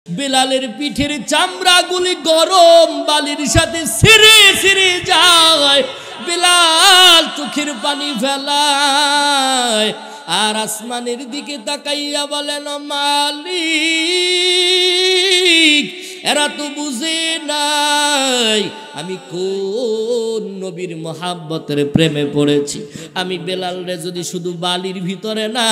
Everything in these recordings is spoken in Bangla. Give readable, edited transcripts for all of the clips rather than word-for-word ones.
বেলালের পিঠের চামড়াগুলি গরম বালির সাথে ছিঁড়ে ছিঁড়ে যায়। বেলাল চোখের পানি ফেলায় আর আসমানের দিকে তাকাইয়া বলেন, মালিক এরা তো বুঝে নাই আমি কোন নবীর মহাব্বতের প্রেমে পড়েছি। আমি বেলালরে যদি শুধু বালির ভিতরে না,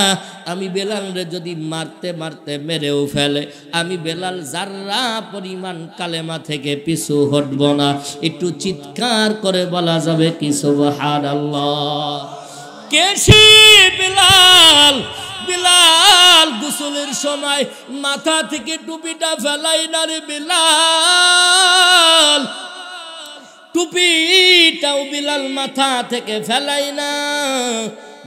আমি বেলালরে যদি মারতে মারতে মেরেও ফেলে, আমি বেলাল যার্রা পরিমাণ কালেমা থেকে পিছু হটব না। একটু চিৎকার করে বলা যাবে কি সুবহানাল্লাহ। কে সে বেলাল? বেলাল গোসলের সময় মাথা থেকে টুপিটা ফেলাই না রে বেলাল, টুপিটাও বেলাল মাথা থেকে ফেলাই না।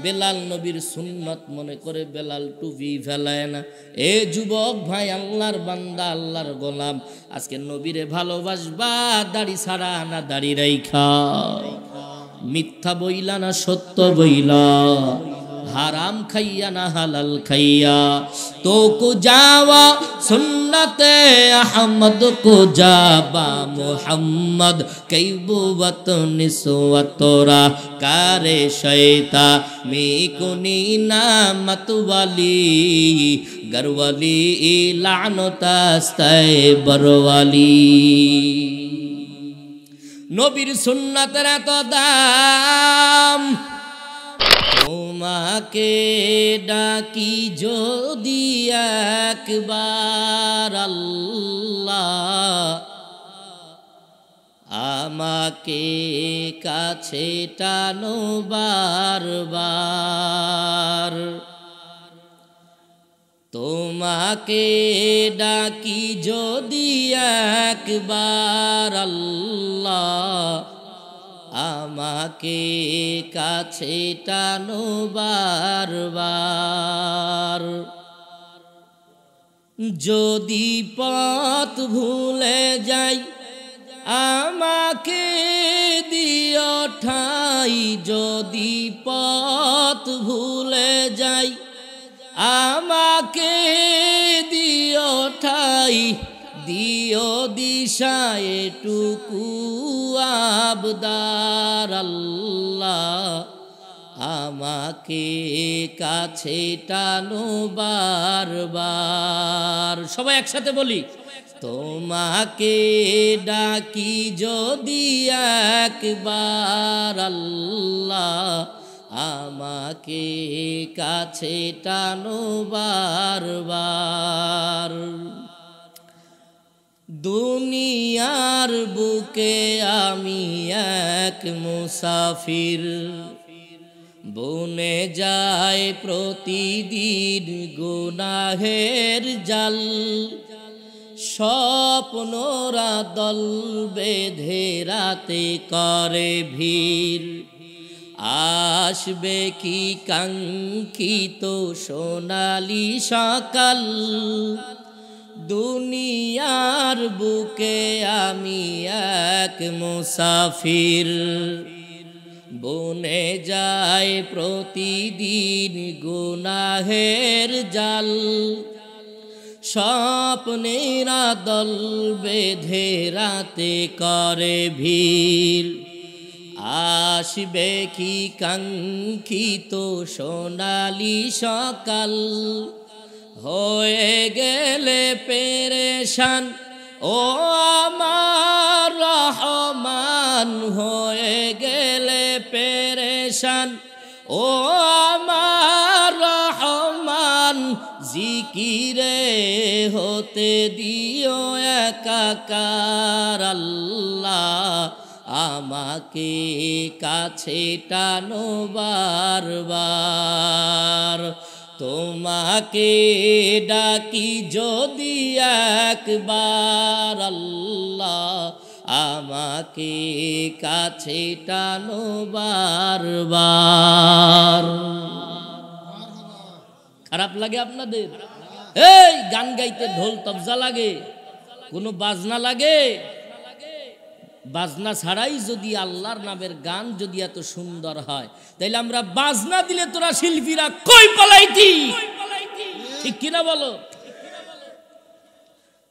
বেলাল নবীর সুন্নত মনে করে বেলাল টুপি ফেলায় না। এ যুবক ভাই, আল্লাহর বান্দা, আল্লাহর গোলাম, আজকে নবীরে ভালোবাসবা দাড়ি ছাড়া না দাড়ি রাইখা, মিথ্যা বইলা না সত্য বইলা, হারাম খাইয়া না হালাল খাইয়া, তো কো যাওয়া সুন্নতে আহমদ কো যাবা মুহাম্মদ কৈবুবত নিসওয়াতরা কারে শয়তা মে কুনি নামতওয়ালি গরওয়ালি লানতাস্তায় বরওয়ালি। নবীর সুন্নাতের এত দাম, তোমাকে ডাকি যদি একবার আল্লাহ, আমাকে কাছে টানো বারবার। তোমাকে ডাকি যদি একবার আল্লাহ, আমাকে কাছে টানো বারবার। যদি পথ ভুলে যাই আমাকে দিও ঠাই, যদি পথ ভুলে যাই আমাকে দিও ঠাই, দিও দিশা এটুকু আবদার আল্লাহ, আমাকে কাছে টানো বারবার। সবাই একসাথে বলি, তোমাকে ডাকি যদি একবার আল্লাহ, আমাকে কাছে টানো বারবার। দুনিয়ার বুকে আমি এক মুসাফির, বনে যায় প্রতিদিন গুনাহের জাল, স্বপ্নরা দল বেঁধে রাতে করে ভিড়, আসবে কি কাঙ্ক্ষিত সোনালি সকাল। দুনিয়ার বুকে আমি এক মুসাফির, বনে যায় প্রতিদিন গুনাহের জাল, স্বপ্নেরা দল বেঁধে রাতে করে ভিড়, আসবে কি কাঙ্ক্ষিত সোনালি সকাল। হয়ে গেলে পেরেশান ও আমার রহমান, হয়ে গেলে পেরেশান ও আমার রহমান, জিকিরে হতে দিও একাকার আল্লাহ, আমাকে কাছে টানো বারবার। তোমাকে ডাকি যদি একবার আল্লাহ, আমাকে কাছে টানো বারবার। খারাপ লাগে আপনাদের? এই গান গাইতে ঢোল তবজা লাগে, কোনো বাজনা লাগে? বাজনা ছাড়াই যদি আল্লাহর নামের গান যদি এত সুন্দর হয়, তাইলে আমরা বাজনা দিলে তোরা শিল্পীরা কই পালাইতি? ঠিক কিনা বলো?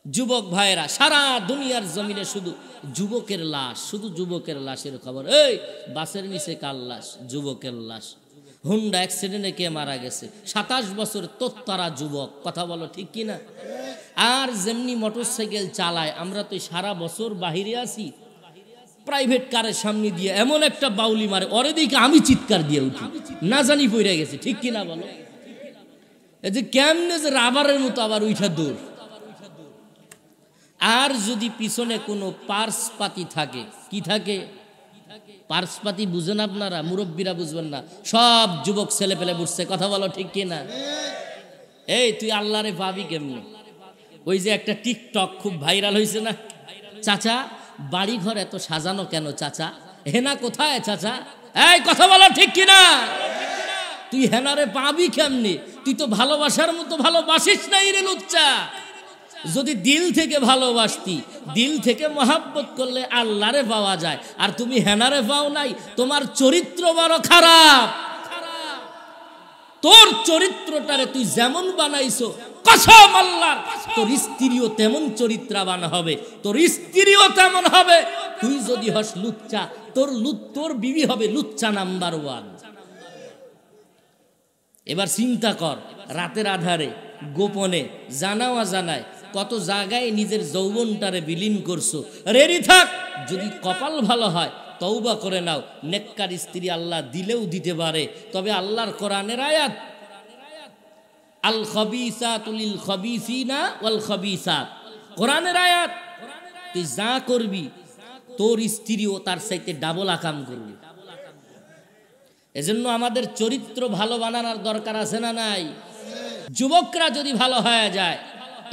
যুবক ভাইরা সারা দুনিয়ার জমিনে শুধু যুবকের লাশ, শুধু যুবকের লাশের খবর। এই বাসের নিচে কার লাশ? যুবকের লাশ। হুন্ডা অ্যাক্সিডেন্টে কে মারা গেছে? 27 বছর তোত্তারা যুবক। কথা বলো ঠিক কিনা? আর যেমনি মোটরসাইকেল চালায়, আমরা তো সারা বছর বাহিরে আছি, প্রাইভেট কারের সামনে দিয়ে এমন একটা বাউলি মারে, ওরে দিকে আমি চিৎকার দিয়ে উঠি, না জানি পড়ে গেছে। ঠিক কিনা বলো? এই যে কেমনে যে রাবারের মতো আবার উঠা দূর। আর যদি পিছনে কোনো পার্সপাতি থাকে, কি থাকে? পার্সপাতি বুঝেন আপনারা? মুরব্বীরা বুঝবেন না, সব যুবক ছেলে পেলে বুঝছে। কথা বলো ঠিক কিনা? এই তুই আল্লাহরে পাবি কেমনে? ওই যে একটা টিকটক খুব ভাইরাল হয়েছে না, চাচা বাড়ি ঘর এত সাজানো কেন চাচা? হেনা কোথায় চাচা? এই কথা বলো ঠিক কিনা? তুই হেনারে পাবি কেমনে? তুই তো ভালোবাসার মতো ভালোবাসিস নাই রে লুচ্চা। যদি দিল থেকে ভালোবাসতি, দিল থেকে মহাব্বত করলে আল্লাহরে পাওয়া যায়। আর তুমি হেনারে পাও নাই, তোমার চরিত্র বড় খারাপ। তোর চরিত্রটারে তুই যেমন বানাইছো, কসম আল্লাহর, তোর স্ত্রীও তেমন চরিত্রবান হবে, তোর স্ত্রীও তেমন হবে। তুই যদি হস লুচ্চা, তোর বিবি হবে লুচ্চা নাম্বার 1। এবার চিন্তা কর, রাতের আধারে গোপনে জানাও জানায় কত জায়গায় নিজের যৌবনটারে বিলীন করছো। রেডি থাক, যদি কপাল ভালো হয় তওবা করে নাও। নেককার স্ত্রী আল্লাহ দিলেও দিতে পারে, তবে আল্লাহর কোরআনের আয়াত, আল খাবিসাতু লিল খাবিসিনা ওয়াল খাবিসাত, কোরআনের আয়াত। তুই যা করবি তোর স্ত্রীও তার চাইতে ডাবল আকাম করবে। এজন্য আমাদের চরিত্র ভালো বানানোর দরকার আছে না নাই? যুবকরা যদি ভালো হয়ে যায়,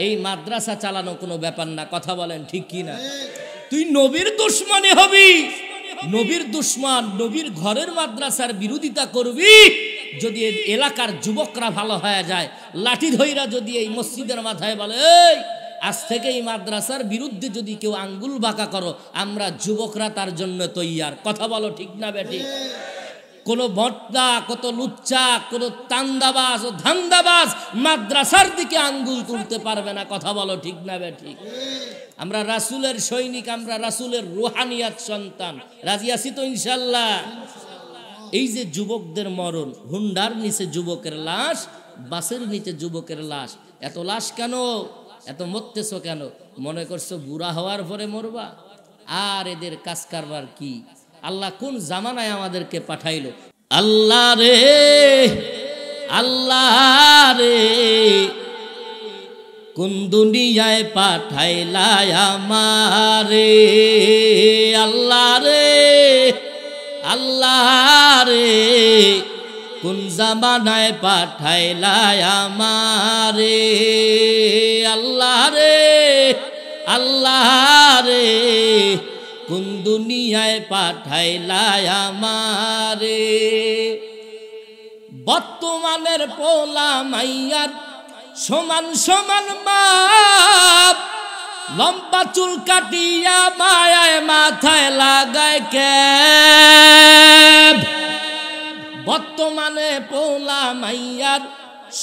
এই মাদ্রাসা চালানো কোনো ব্যাপার না। কথা বলেন ঠিক কি না? তুই নবীর দুশমনী হবি, নবীর দুশমন, নবীর ঘরের মাদ্রাসার বিরোধিতা করবি। যদি এলাকার যুবকরা ভালো হয়ে যায়, লাঠি ধইরা যদি এই মসজিদের মাথায় বলে এই আজ থেকে এই মাদ্রাসার বিরুদ্ধে যদি কেউ আঙ্গুল বাঁকা করো, আমরা যুবকরা তার জন্য তৈয়ার। কথা বলো ঠিক না বেটি? কোন বট্টা, কত লুচ্চা, কোন তান্দাবাজ ও ধান্দাবাজ মাদ্রাসার দিকে আঙ্গুল তুলতে পারবে না। কথা বলো ঠিক না বেটি? আমরা রাসূলের সৈনিক, আমরা রাসূলের রুহানিয়াত সন্তান। রাজি আছি তো ইনশাআল্লাহ? এই যে যুবকদের মরণ, হুন্ডার নিচে যুবকের লাশ, বাসের নিচে যুবকের লাশ, এত লাশ কেন? এত মরতেছ কেন? মনে করছো বুড়া হওয়ার পরে মরবা? আর এদের কাজ কারবার কি? আল্লাহ কোন জামানায় আমাদেরকে পাঠাইলো? আল্লাহ রে, আল্লাহ রে, কোন দুনিয়ায় পাঠাইলা আমারে? আল্লাহ রে, আল্লাহ রে, কোন জামানায় পাঠাইলা আমারে? আল্লাহ রে, আল্লাহ রে, কোন দুনিয়ায় পাঠাইলা আমারে? বর্তমানের পোলা মাইয়ার সমান সমান মাপ, লম্বা চুল কাটিয়া মায়ায় মাথায় লাগায় ক্যাপ। বর্তমানে পোলা মাইয়ার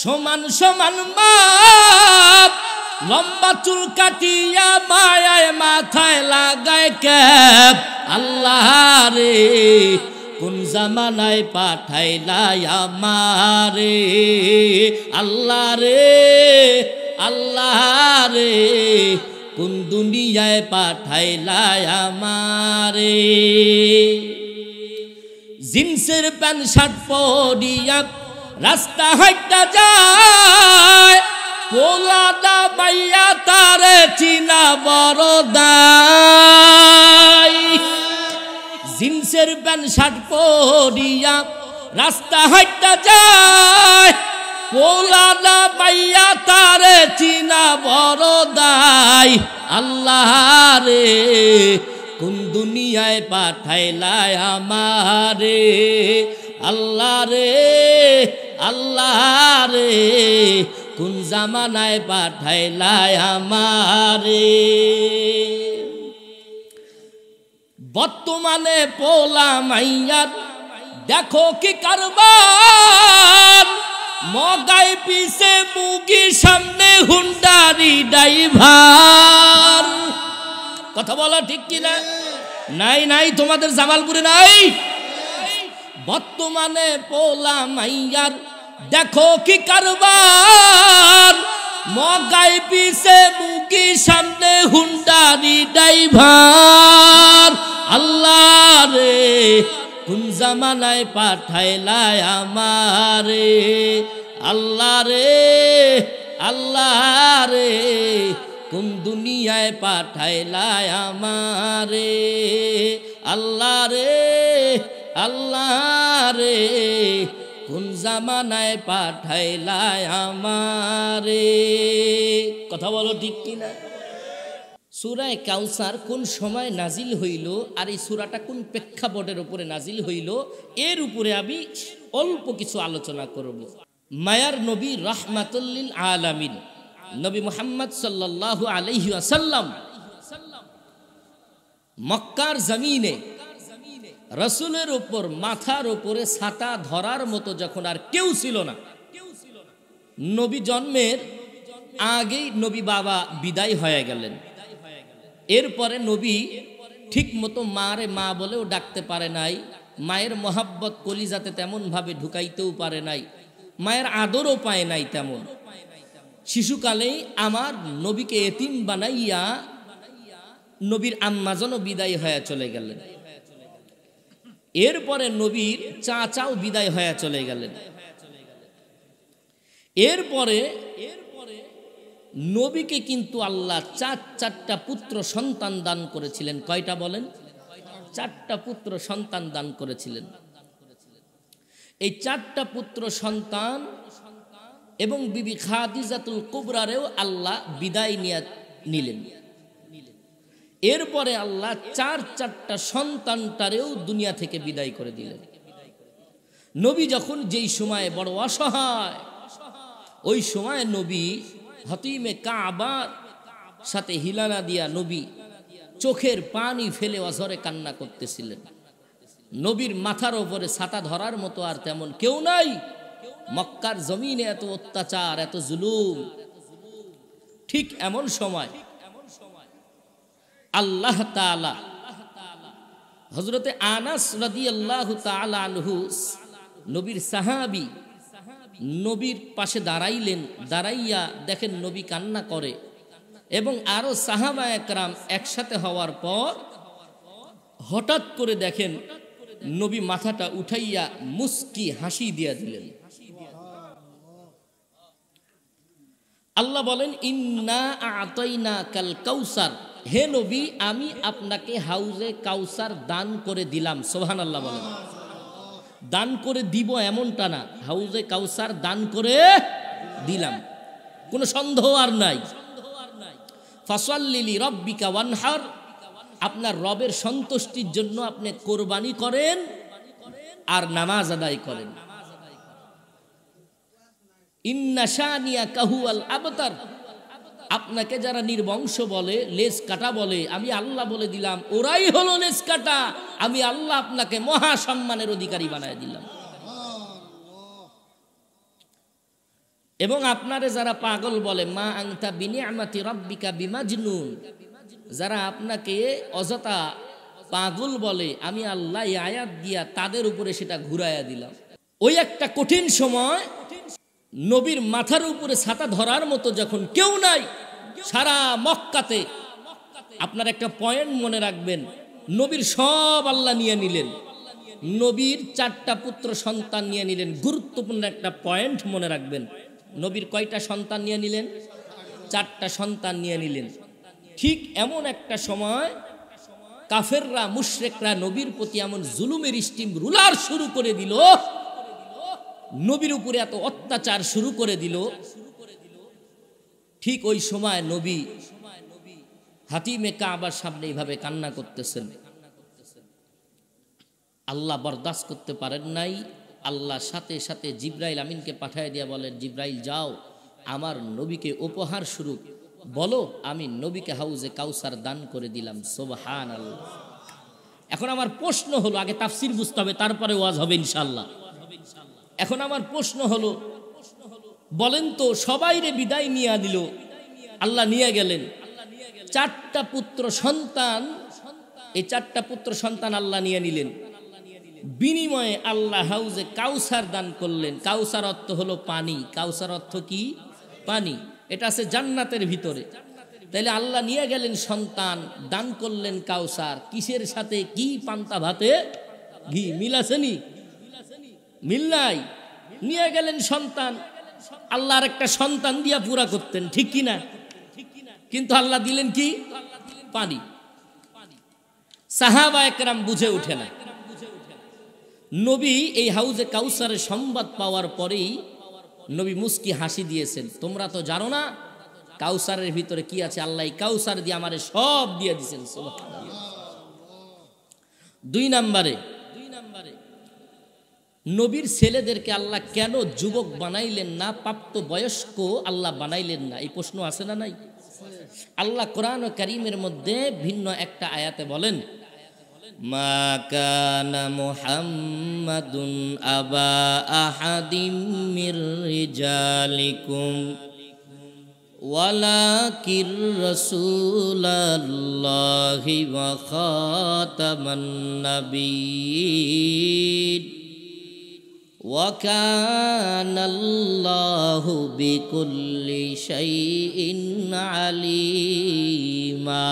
সমান সমান মাপ, লম্বা চুল কাটিয়া মায়ায় মাথায় লাগায় ক্যাপ। আল্লাহ রে, কোন জামানায় পাঠাইলা আমারে? আল্লাহ রে, আল্লাহ রে, কোন দুনিয়ায় পাঠাইলা আমারে? জিন্সের প্যান্ট শার্ট পরিয়া রাস্তা হাইটা যায়, পোলাটা পাইয়া তারে চিনা বড় দায়। জিন্সের প্যান্ট শার্ট পরিয়া রাস্তা হাইটা যায়, পোলাটা পাইয়া তারে চিনা বড় দায়। আল্লাহ রে, কোন দুনিয়ায় পাঠাইলা আমারে? আল্লাহ রে, আল্লাহ রে, কোন জামানায় পাঠাইলা আমারে? বর্তমানে পোলা মাইয়ার দেখো কি কারবার, মগাই পিছে মুগি সামনে হুন্ডারি ড্রাইভার। কথা বলা ঠিক কিনা? নাই নাই, তোমাদের জামালপুরে নাই? বর্তমানে পোলা মাইয়ার দেখো কি কারবার, মগাই পিছে মুগি সামনে হুন্ডারি ড্রাইভার। আল্লাহ রে কোন জামানায় পাঠাইলাই আমারে, আল্লাহ রে আল্লাহ রে কোন দুনিয়ায় পাঠাইলাই আমারে, আল্লাহ রে আল্লাহ রে কোন জামানায় পাঠাইলাই আমারে। কথা বলো ঠিক কিনা? সূরা কাউসার কোন সময় নাজিল হইল আর এই সূরাটা কোন প্রেক্ষাপটের উপরে নাজিল হইল, এর উপরে আমি অল্প কিছু আলোচনা করব। মায়ার নবী রাহমাতুল লিল আলামিন নবী মুহাম্মদ সাল্লাল্লাহু আলাইহি ওয়াসাল্লাম মক্কার জমিনে রাসূলের উপর মাথার উপরে ছাতা ধরার মতো যখন আর কেউ ছিল না, নবী জন্মের আগেই নবী বাবা বিদায় হয়ে গেলেন। এরপরে নবী ঠিক মতো মারে মা বলেও ডাকতে পারে নাই, মায়ের মহাব্বত কলিজাতে তেমন ভাবে ঢুকাইতেও পারে নাই, মায়ের আদরও পায় নাই তেমন। শিশুকালেই আমার নবীকে এতিম বানাইয়া নবীর আম্মাজনও বিদায় হয়ে চলে গেলেন। এরপরে নবীর চাচাও বিদায় হয়ে চলে গেলেন। এরপরে নবীকে কিন্তু আল্লাহ চারটা পুত্র সন্তান দান করেছিলেন। কয়টা বলেন? চারটা পুত্র সন্তান দান করেছিলেন। এই চারটা পুত্র সন্তান এবং বিবি খাদিজাতুল কুবরারেও আল্লাহ বিদায় নিলেন। এরপরে আল্লাহ চারটা সন্তানটারেও দুনিয়া থেকে বিদায় করে দিলেন। নবী যখন যেই সময় বড় অসহায়, ওই সময় নবী হতিমে কাবার সাথে হিলানা দিয়া নবী চোখের পানি ফেলে অঝরে কান্না করতেছিলেন। নবীর মাথার উপরে ছাতা ধরার মতো আর তেমন কেউ নাই। মক্কার জমিনে এত অত্যাচার, এত জুলুম। ঠিক এমন সময় আল্লাহ তাআলা হযরতে আনাস রাদিয়াল্লাহু তাআলা আনহু নবীর সাহাবী, নবীর পাশে দাঁড়াইলেন। দাঁড়াইয়া দেখেন নবী কান্না করে এবং আরো সাহাবা একরাম একসাথে হওয়ার পর হঠাৎ করে দেখেন নবী মাথাটা উঠাইয়া মুস্কি হাসি দিয়া দিলেন। আল্লাহ বলেন, ইন্না আ'তাইনাকাল কাউসার, হে নবী আমি আপনাকে হাউজে কাউসার দান করে দিলাম। সুবহানাল্লাহ বলেন। দান করে দিব এমনটা না, হাউজে কাউসার দান করে দিলাম, কোনো সন্দেহ আর নাই। ফাসাল্লি লিরাব্বিকা ওয়ানহার, আপনার রবের সন্তুষ্টির জন্য আপনি কোরবানি করেন আর নামাজ আদায় করেন। ইন্না শানিয়াকা হুয়াল আবতার, আপনাকে যারা নির্বংশ বলে, লেজ কাটা বলে, আমি আল্লাহ বলে দিলাম ওরাই হলো লেজ কাটা। আমি আল্লাহ আপনাকে মহা সম্মানের অধিকারী বানায় দিলাম। এবং আপনারে যারা পাগল বলে, মা আনতা বিনিআমাতি রাব্বিকা বিমাজনুন, যারা আপনাকে অযথা পাগল বলে, আমি আল্লাহ এই আয়াত দিয়া তাদের উপরে সেটা ঘুরাইয়া দিলাম। ওই একটা কঠিন সময় নবীর মাথার উপরে ছাতা ধরার মতো যখন কেউ নাই সারা মক্কাতে, আপনার একটা পয়েন্ট মনে রাখবেন, নবীর সব আল্লাহ নিয়ে নিলেন, নবীর চারটা পুত্র সন্তান নিয়ে নিলেন। গুরুত্বপূর্ণ একটা পয়েন্ট মনে রাখবেন, নবীর কয়টা সন্তান নিয়ে নিলেন? চারটা সন্তান নিয়ে নিলেন। ঠিক এমন একটা সময় কাফেররা, মুশরিকরা নবীর প্রতি এমন জুলুমের স্টিম রুলার শুরু করে দিল, নবীর উপরে এত অত্যাচার শুরু করে দিল। ঠিক ওই সময় নবী হাতিমে কাবার সামনে এইভাবে কান্না করতেছেন। আল্লাহ বরদাস্ত করতে পারেন নাই। আল্লাহ সাথে সাথে জিব্রাইল আমিনকে পাঠিয়ে দিয়া বলেন, জিব্রাইল যাও আমার নবীকে উপহার স্বরূপ বলো আমি নবীকে হাউজে কাউসার দান করে দিলাম। সুবহানাল্লাহ। এখন আমার প্রশ্ন হলো, আগে তাফসীর বুঝতে হবে তারপরে ওয়াজ হবে ইনশাআল্লাহ। এখন আমার প্রশ্ন হলো, বলেন তো, সবাইরে বিদায় নিয়ে দিল, আল্লাহ নিয়ে গেলেন। চারটা পুত্র সন্তান, এই চারটা পুত্র সন্তান আল্লাহ নিয়ে নিলেন। বিনিময়ে আল্লাহ হাউজে কাউসার দান করলেন। কাউসার অর্থ হলো পানি। কাউসার অর্থ কি? পানি। এটা আছে জান্নাতের ভিতরে। তাইলে আল্লাহ নিয়ে গেলেন সন্তান, দান করলেন কাউসার। কিসের সাথে? কি? পান্তা ভাতে ঘি। মিল আসেনি? মিল নাই। নিয়ে গেলেন সন্তান, আল্লাহর একটা সন্তান দিয়া পুরা করতেন, ঠিক কি না? কিন্তু আল্লাহ দিলেন কি? পানি। সাহাবায়ে কেরাম বুঝে ওঠে না। নবী এই হাউজে কাউসারের সংবাদ পাওয়ার পরেই নবী মুস্কি হাসি দিয়েছেন। তোমরা তো জানো না কাউসারের ভিতরে কি আছে। আল্লাহ কাউসার দিয়ে আমারে সব দিয়ে দিয়েছেন। দুই নম্বরে, নবীর ছেলেদেরকে আল্লাহ কেন যুবক বানাইলেন না, প্রাপ্ত বয়স্ক আল্লাহ বানাইলেন না? এই প্রশ্ন আছে না নাই? আল্লাহ কোরআন ও কারীমের মধ্যে ভিন্ন একটা আয়াতে বলেন, মা কানা মুহাম্মাদুন আবা আহাদিম মির রিজালিকুম ওয়ালাকির রাসূলুল্লাহি ওয়া খাতামান নাবিয়্যিন ওয়া কানাল্লাহু বিকুল্লি শাইইন আলিমা।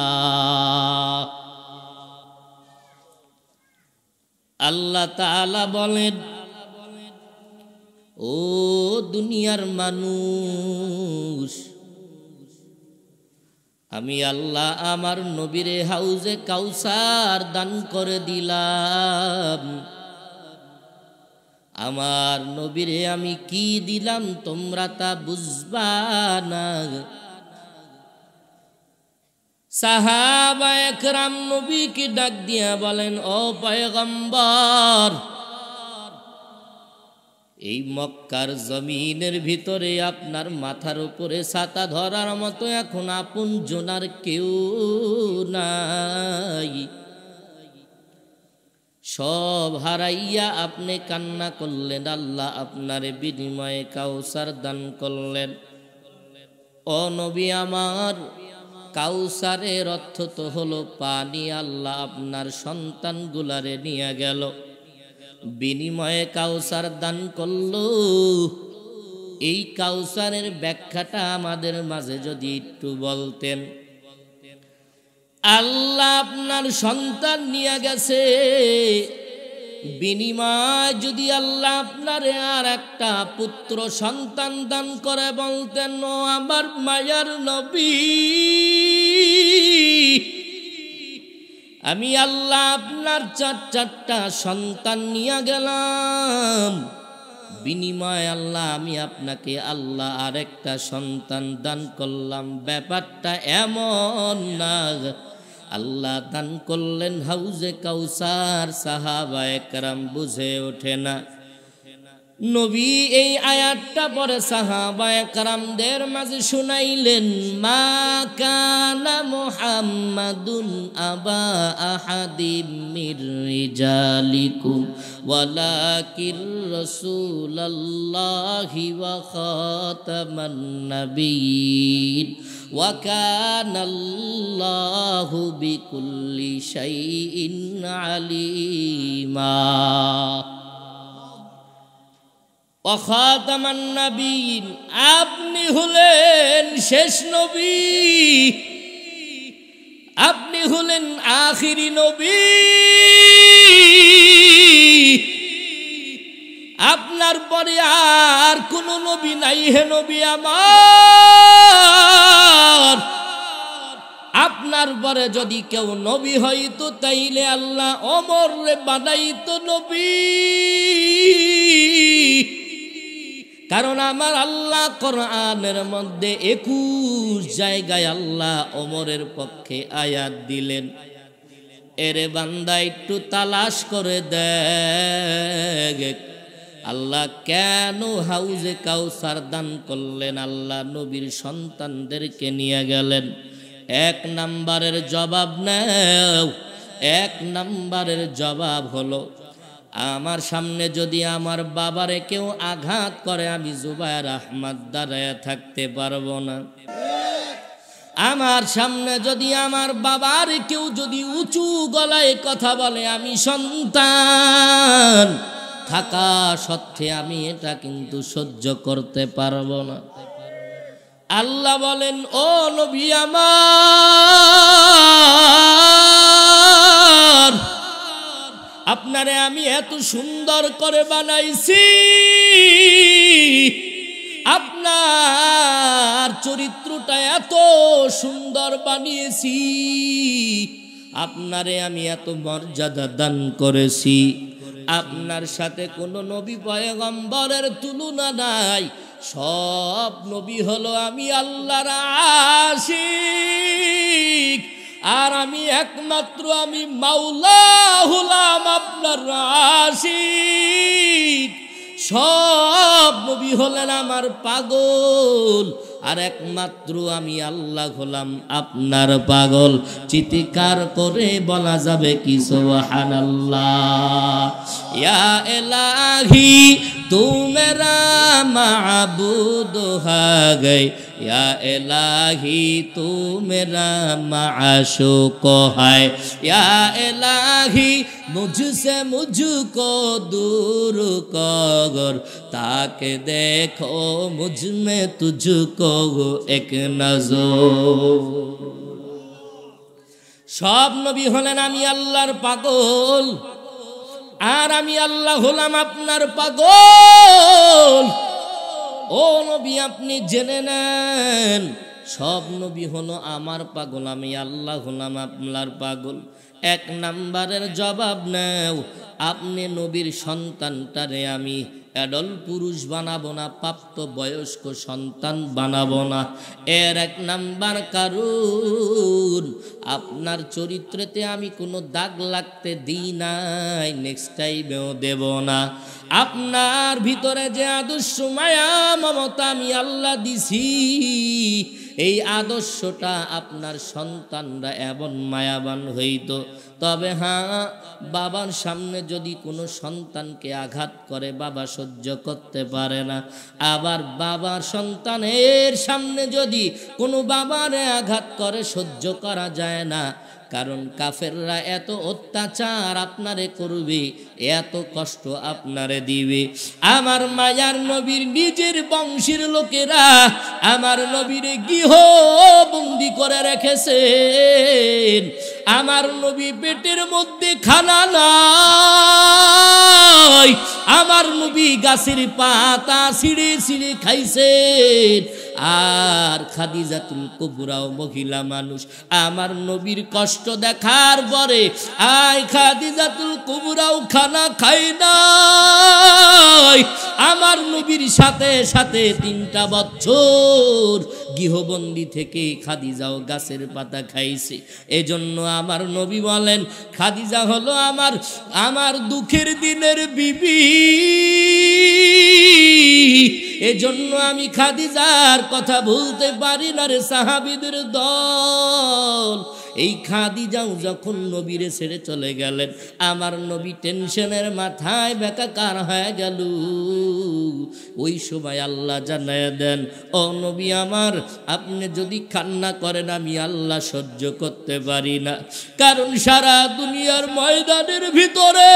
আল্লাহ তাআলা বলেন, ও দুনিয়ার মানুষ, আমি আল্লাহ আমার নবীরে হাউজে কাউসার দান করে দিলাম। আমার নবীরে আমি কি দিলাম তোমরা তা বুঝবা না। সাহাবায়ে কেরাম নবীকে ডাক দিয়া বলেন, ও পয়গম্বর, এই মক্কার জমিনের ভিতরে আপনার মাথার উপরে ছাতা ধরার মতো এখন আপন জোনার কেউ নাই। সব হারাইয়া আপনি কান্না করলেন, আল্লাহ আপনার বিনিময়ে কাউসার দান করলেন। ও নবী আমার, কাউসারের অর্থ তো হলো পানি। আল্লাহ আপনার সন্তানগুলারে নিয়ে গেল, বিনিময়ে কাউসার দান করলো। এই কাউসারের ব্যাখ্যাটা আমাদের মাঝে যদি একটু বলতেন। আল্লাহ আপনার সন্তান নিয়ে গেছে, বিনিময় যদি আল্লাহ আপনারে আর একটা পুত্র সন্তান দান করে বলতেন, ও আমার মায়ার নবী, আমি আল্লাহ আপনার চারটা সন্তান নিয়ে গেলাম, বিনিময় আল্লাহ আমি আপনাকে আল্লাহ আর একটা সন্তান দান করলাম। ব্যাপারটা এমন না। আল্লাহ দান করলেন হাউজে কাউসার। সাহাবায়ে কেরাম বুঝে ওঠে না। নবী এই আয়াতটা পরে সাহাবায়ে কেরামদের মাঝে শুনাইলেন, মা কানা মুহাম্মাদুন আবা আহাদিম মির রিজালিকুম ওয়ালাকির রাসূলুল্লাহি ওয়া খাতামান নাবিয়্যিন ওয়া কানাল্লাহু বিকুল্লি শাইইন আলিমা। ওয়া খাতামান নাবিয়্যিন, আপনি হলেন শেষ নবী, আপনি হলেন আখিরি নবী। আপনার পরে আর কোন নবী নাই হে নবী আমার। আপনার পরে যদি কেউ নবী হইতো তাইলে আল্লাহ ওমরে বানাইতো নবী। কারণ আমার আল্লাহ কোরআনের মধ্যে 21 জায়গায় আল্লাহ ওমরের পক্ষে আয়াত দিলেন। এরে বান্দা একটু তালাশ করে দেখ, আল্লাহ কেন হাউজে কাউসার দান করলেন, আল্লাহ নবীর সন্তানদেরকে নিয়ে গেলেন। এক নাম্বারের জবাব নাও। এক নাম্বারের জবাব হলো আমার সামনে যদি আমার বাবারে কেউ আঘাত করে আমি জুবায়ের আহমদ দাঁড়ায় থাকতে পারবো না। আমার সামনে যদি আমার বাবার কেউ যদি উঁচু গলায় কথা বলে আমি সন্তান থাকা সত্ত্বে আমি এটা কিন্তু সহ্য করতে পারবো না। আল্লাহ বলেন, ও নবী আমার, আপনারে আমি এত সুন্দর করে বানাইছি, আপনার চরিত্রটা এত সুন্দর বানিয়েছি, আপনারে আমি এত মর্যাদা দান করেছি, আপনার সাথে কোনো নবী পয়গম্বরের তুলনা নাই। সব নবী হলো আমি আল্লাহর আশিক, আর আমি একমাত্র আমি মাওলা হলাম আপনার আশিক। সব নবী হলেন আমার পাগল, আর একমাত্র আমি আল্লাহ হলাম আপনার পাগল। চিৎকার করে বলা যাবে কি সুবহানাল্লাহ। ইয়া ইলাহি তু মেরা মাবুদ হা গয়ে, या इलाही तू मेरा माशूक है, या इलाही मुझसे मुझको दूर कर, ताकि देखो मुझ में तुझको एक नजर। सब नबी हलेन आमी आल्लाहर पागल, আর আমি আল্লাহ হলাম আপনার পাগল। ও নবী আপনি জেনে নেন, সব নবী হলো আমার পাগল, আমি আল্লাহ হলাম আপনার পাগল। এক নাম্বারের জবাব নেও, আপনি নবীর সন্তানটারে আমি অ্যাডাল্ট পুরুষ বানাবো না, প্রাপ্ত বয়স্ক সন্তান বানাবো না। এর এক নাম্বার কারণ, আপনার চরিত্রতে আমি কোনো দাগ লাগতে দিই নাই, নেক্সট টাইমেও দেব না। আপনার ভিতরে যে আদর্শ মায়া মমতা আমি আল্লাহ দিছি, এই আদর্শটা আপনার সন্তানরা এমন মায়াবান হইতো। তবে হ্যাঁ, বাবার সামনে যদি কোনো সন্তানকে আঘাত করে বাবা সহ্য করতে পারে না, আবার বাবার সন্তানের সামনে যদি কোনো বাবারে আঘাত করে সহ্য করা যায় না। কারণ কাফেররা এত অত্যাচার আপনারে করবে, এত কষ্ট আপনারে দিবে। আমার মায়ার নবীর নিজের বংশের লোকেরা আমার নবীরে গৃহবন্দী করে রেখেছেন। আমার নবী পেটের মধ্যে খানা নাই, আমার নবী গাছের পাতা ছিঁড়ে ছিঁড়ে খাইছেন। আর খাদিজাতুল কুবরাও মহিলা মানুষ, আমার নবীর কষ্ট দেখার পরে খাদিজাতুল কুবরাও খানা খায় নাই। আমার নবীর সাথে সাথে 3টা বছর গৃহবন্দী থেকে খাদিজাও গাছের পাতা খাইছে। এজন্য আমার নবী বলেন, খাদিজা হলো আমার দুঃখের দিনের বিবি। এজন্য আমি খাদিজার কথা ভুলতে পারি না রে সাহাবীদের দল। এই খাদিজাও যখন নবীরে ছেড়ে চলে গেলেন, আমার নবী টেনশনের মাথায় বেকার হয়ে গেল। ওই সময় আল্লাহ জানায় দেন, ও নবী আমার, আপনি যদি কান্না করেন আমি আল্লাহ সহ্য করতে পারি না। কারণ সারা দুনিয়ার ময়দানের ভিতরে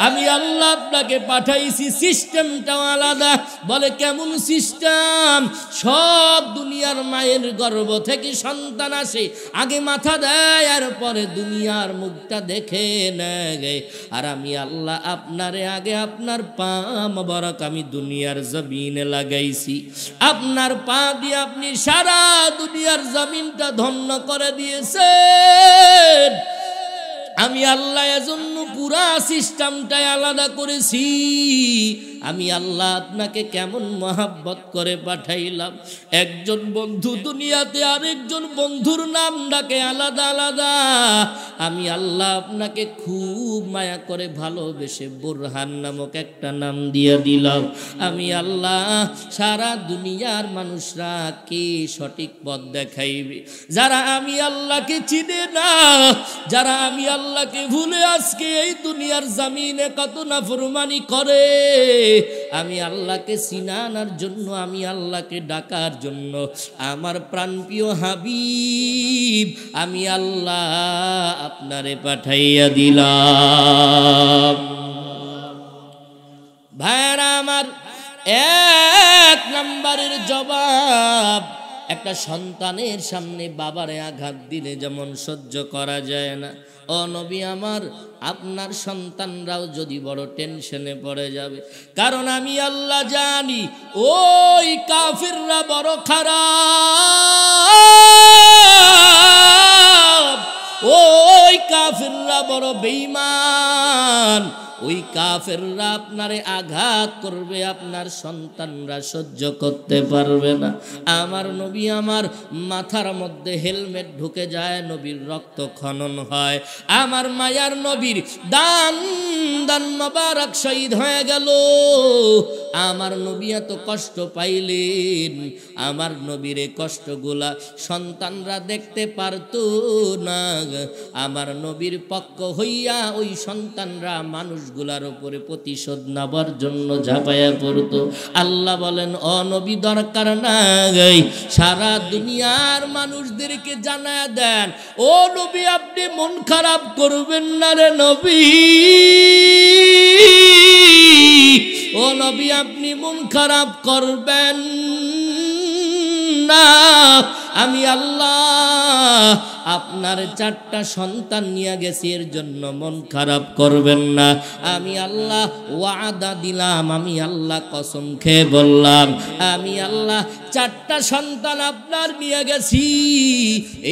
আমি আল্লাহ আপনাকে পাঠাইছি, সিস্টেমটাও আলাদা। বলে কেমন সিস্টেম? সব দুনিয়ার মায়ের গর্ভ থেকে সন্তান আসে, আগে মাথা দেয় আর পরে দুনিয়ার মুখটা দেখে নেয়। আর আমি আল্লাহ আপনারে আগে আপনার পা মোবারক আমি দুনিয়ার জমিনে লাগাইছি। আপনার পা দিয়ে আপনি সারা দুনিয়ার জমিনটা ধন্য করে দিয়েছেন। আমি আল্লাহ এজন্য পুরা সিস্টেমটাই আলাদা করেছি। আমি আল্লাহ আপনাকে কেমন মহাব্বত করে পাঠাইলাম। একজন বন্ধু দুনিয়াতে আরেকজন বন্ধুর নাম ডাকে আলাদা আলাদা, আমি আল্লাহ আপনাকে খুব মায়া করে ভালোবেসে বুরহান নামক একটা নাম দিয়ে দিলাম। আমি আল্লাহ সারা দুনিয়ার মানুষরা কে সঠিক পথ দেখাইবে, যারা আমি আল্লাহকে চিনে না, যারা আমি আল্লাহকে ভুলে আজকে এই দুনিয়ার জমিনে কত নাফরমানি করে, আমি আল্লাহকে চিনানোর জন্য, আমি আল্লাহকে ডাকার জন্য আমার প্রাণপ্রিয় হাবিব আমি আল্লাহ আপনারে পাঠাইয়া দিলাম। ভাইরা আমার, এক নম্বরের জবাব, একটা সন্তানের সামনে বাবারে আঘাত দিলে যেমন সহ্য করা যায় না, ও নবী আমার আপনার সন্তানরাও যদি বড় টেনশনে পড়ে যাবে, কারণ আমি আল্লাহ জানি ওই কাফিররা বড় খারাপ, ওই কাফিররা বড় বেঈমান, ওই কাফেররা আপনারে আঘাত করবে, আপনার সন্তানরা সহ্য করতে পারবে না। আমার নবী আমার মাথার মধ্যে হেলমেট ঢুকে যায়, নবীর রক্ত খনন হয়, আমার মায়ার নবীর দান দান মোবারক শহীদ হয়ে গেল। আমার নবী এত কষ্ট পাইলেন, আমার নবীর কষ্টগুলা সন্তানরা দেখতে পারতো না, আমার নবীর পক্ষ হইয়া ওই সন্তানরা মানুষগুলার উপরে প্রতিশোধ নেবার জন্য ঝাঁপাইয়া পড়তো। আল্লাহ বলেন, ও নবী দরকার নাই, সারা দুনিয়ার মানুষদেরকে জানায়া দেন, ও নবী আপনি মন খারাপ করবেন না রে নবী, ও নবী আপনি মন খারাপ করবেন না, আমি আল্লাহ আপনার 4টা সন্তান নিয়ে গেছি, এর জন্য মন খারাপ করবেন না। আমি আল্লাহ ওয়াদা দিলাম, আমি আল্লাহ কসম খেয়ে বললাম, আমি আল্লাহ 4টা সন্তান আপনার নিয়ে গেছি,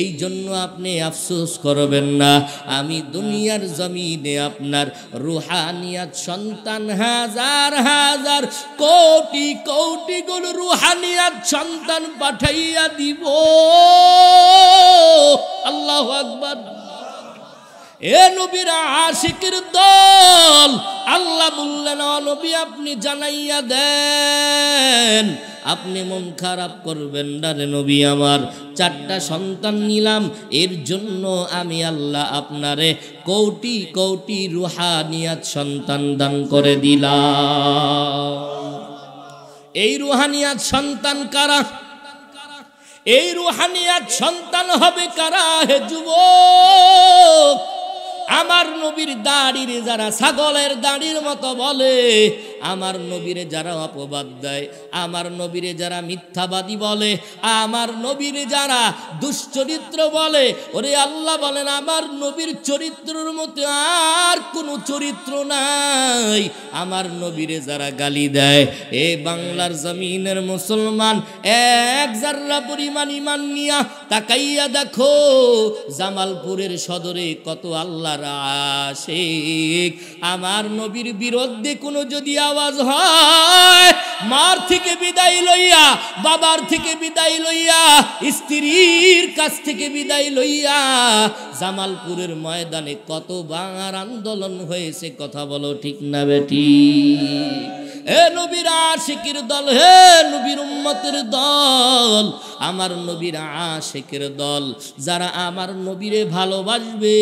এই জন্য আপনি আফসোস করবেন না। আমি দুনিয়ার জমিনে আপনার রুহানিয়াত সন্তান হাজার হাজার কোটি কোটি গুণ রুহানিয়াত সন্তান পাঠাইয়া দিব। আল্লাহু আকবার। এ নবীর আশিকের দল, আল্লাহ বললেন, ও নবী আপনি জানাইয়া দেন, আপনি মন খারাপ করবেন না রে নবী আমার, 4টা সন্তান নিলাম, এর জন্য আমি আল্লাহ আপনারে কোটি কোটি রুহানিয়াত সন্তান দান করে দিলাম। এই রুহানিয়াত সন্তান কারা? এই রুহানিয়াত সন্তান হবে কারা? হে যুবক, আমার নবীর দাড়ির যারা ছাগলের দাড়ির মতো বলে, আমার নবীরে যারা অপবাদ দেয়, আমার নবীরে যারা মিথ্যাবাদী বলে, আমার নবীরে যারা দুশ্চরিত্র বলে, ওরে আল্লাহ বলেন আমার নবীর চরিত্রের মতো আর কোনো চরিত্র নাই। আমার নবীরে যারা গালি দেয়, এ বাংলার জমিনের মুসলমান, এক জাররা পরিমাণ ঈমান নিয়া তাকাইয়া দেখো, জামালপুরের সদরে কত আল্লাহর আশিক, আমার নবীর বিরুদ্ধে কোনো যদি আওয়াজ হয়, মার থেকে বিদায় লইয়া, বাবার থেকে বিদায় লইয়া, স্ত্রীর কাছ থেকে বিদায় লইয়া, জামালপুরের ময়দানে কতবার আন্দোলন হয়েছে, কথা বলো ঠিক না বেটি? হে নবীর আশিকের দল, হে নবীর উম্মতের দল, আমার নবীর আশিকের দল, যারা আমার নবীরে ভালোবাসবে,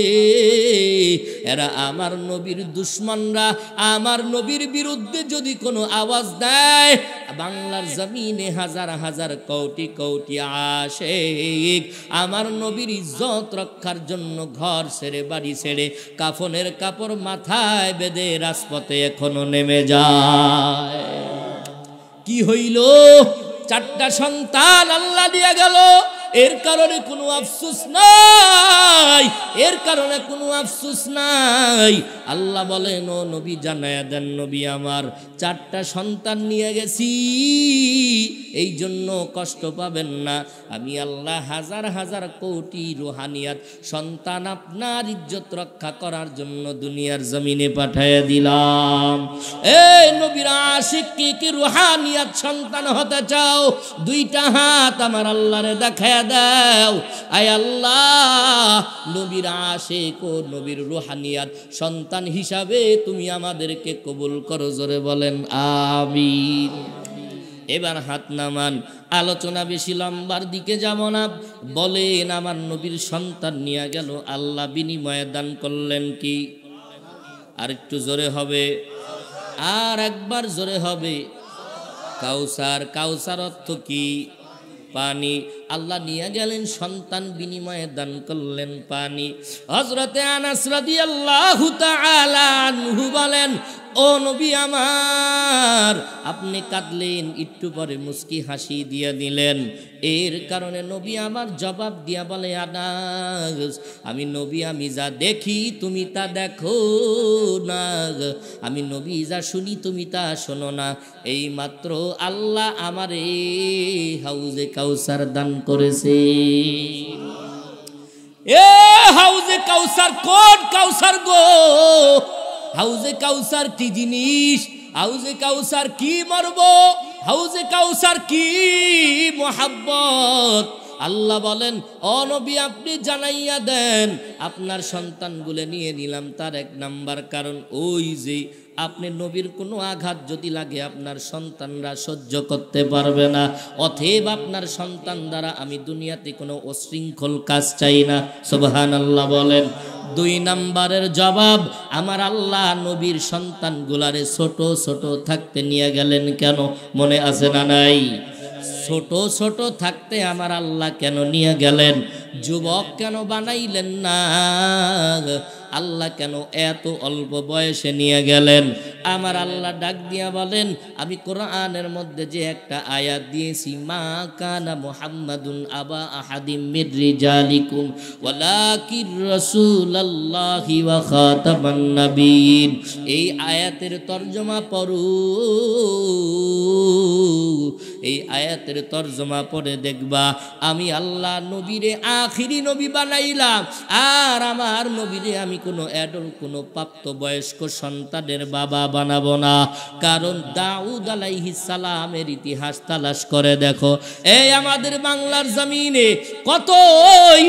এরা আমার নবীর দুশমনরা আমার নবীর বিরুদ্ধে যদি কোনো আওয়াজ দেয়, বাংলার জমিনে হাজার হাজার কোটি কোটি আশিক আমার নবীর ইজ্জত রক্ষার জন্য ঘর ছেড়ে বাড়ি ছেড়ে কাফনের কাপড় মাথায় বেঁধে রাজপথে এখনো নেমে যায়। কি হইল? 4টা সন্তান আল্লাহ দিয়া গেল, এর কারণে কোনো আফসোস নাই, এর কারণে কোনো আফসোস নাই। আল্লাহ বলেন, ও নবী জানায়া দেন, নবী আমার 4টা সন্তান নিয়ে গেছি, এই জন্য কষ্ট পাবেন না। আমি আল্লাহ হাজার হাজার কোটি রুহানিয়াত সন্তান আপনার ইজ্জত রক্ষা করার জন্য দুনিয়ার জমিনে পাঠিয়ে দিলাম। এই নবীর আশিক কি রুহানিয়াত সন্তান হতে চাও? দুইটা হাত আমার আল্লাহরে দেখায়া দাও। আয় আল্লাহ, নবীর আশিক ও নবীর রুহানিয়াত সন্তান হিসাবে তুমি আমাদেরকে কবুল করো। জোরে বলেন আমিন। এবার হাত নামান, আলোচনা বেশি লম্বার দিকে যাব না। বলেন, আমার নবীর সন্তান নিয়ে গেল আল্লাহ, বিনিময়ে দান করলেন কি? আর একটু জোরে হবে, আর একবার জোরে হবে। কাউসার। কাউসার অর্থ কি? পানি। আল্লাহ নিয়ে গেলেন সন্তান, বিনিময়ে দান করলেন পানি। হযরতে আনাস রাদিয়াল্লাহু তাআলা আনহু বলেন, ও নবী আমার, আপনি কাঁদলেন, একটু পরে মুস্কি হাসি দিয়া দিলেন। এর কারণে নবী আমার জবাব দিয়া বলে, আনাস, আমি নবী, আমি যা দেখি তুমি তা দেখো না, আমি নবী যা শুনি তুমি তা শোনো না। এই মাত্র আল্লাহ আমারে হাউজে কাউসার দান করেছে। এ হাউজে কাউসার কোন কাউসার গো? হাউজে কাউসার কি জিনিস? হাউজে কাউসার কি মর্ম? হাউজে কাউসার কি মোহাব্বত? আল্লাহ বলেন, ও নবী, আপনি জানাইয়া দেন। আপনার সন্তানগুলো নিয়ে নিলাম, তার এক নাম্বার কারণ ওই যে আপনি নবীর কোনো আঘাত যদি লাগে আপনার সন্তানরা সহ্য করতে পারবে না। অতএব আপনার সন্তান দ্বারা আমি দুনিয়াতে কোনো অশৃঙ্খল কাজ চাই না। সুবহানাল্লাহ বলেন। দুই নাম্বারের জবাব, আমার আল্লাহ নবীর সন্তানগুলারে ছোট ছোট থাকতে নিয়ে গেলেন কেন? মনে আছে না নাই? ছোট ছোট থাকতে আমার আল্লাহ কেন নিয়ে গেলেন? যুবক কেন বানাইলেন না? আল্লাহ কেন এত অল্প বয়সে নিয়ে গেলেন? আমার আল্লাহ ডাক দিয়া বলেন, আমি কোরআনের মধ্যে যে একটা আয়াত দিয়েছি, মা কানা মুহাম্মাদুন আবা আহাদিম মির রিজালিকুম ওয়ালাকির রাসূলুল্লাহি ওয়া খাতামান নাবিয়িন। এই আয়াতের তরজমা পড়ো। এই আয়াতের তরজমা পড়ে দেখবা, আমি আল্লাহ নবীরে আখিরি নবী বানাইলাম, আর আমার নবীরে আমি কোনো অ্যাডাল্ট, কোনো প্রাপ্তবয়স্ক সন্তানের বাবা বানাবো না। কারণ দাউদ আলাইহিস সালামের ইতিহাস তালাশ করে দেখো, এই আমাদের বাংলার জমিনে কত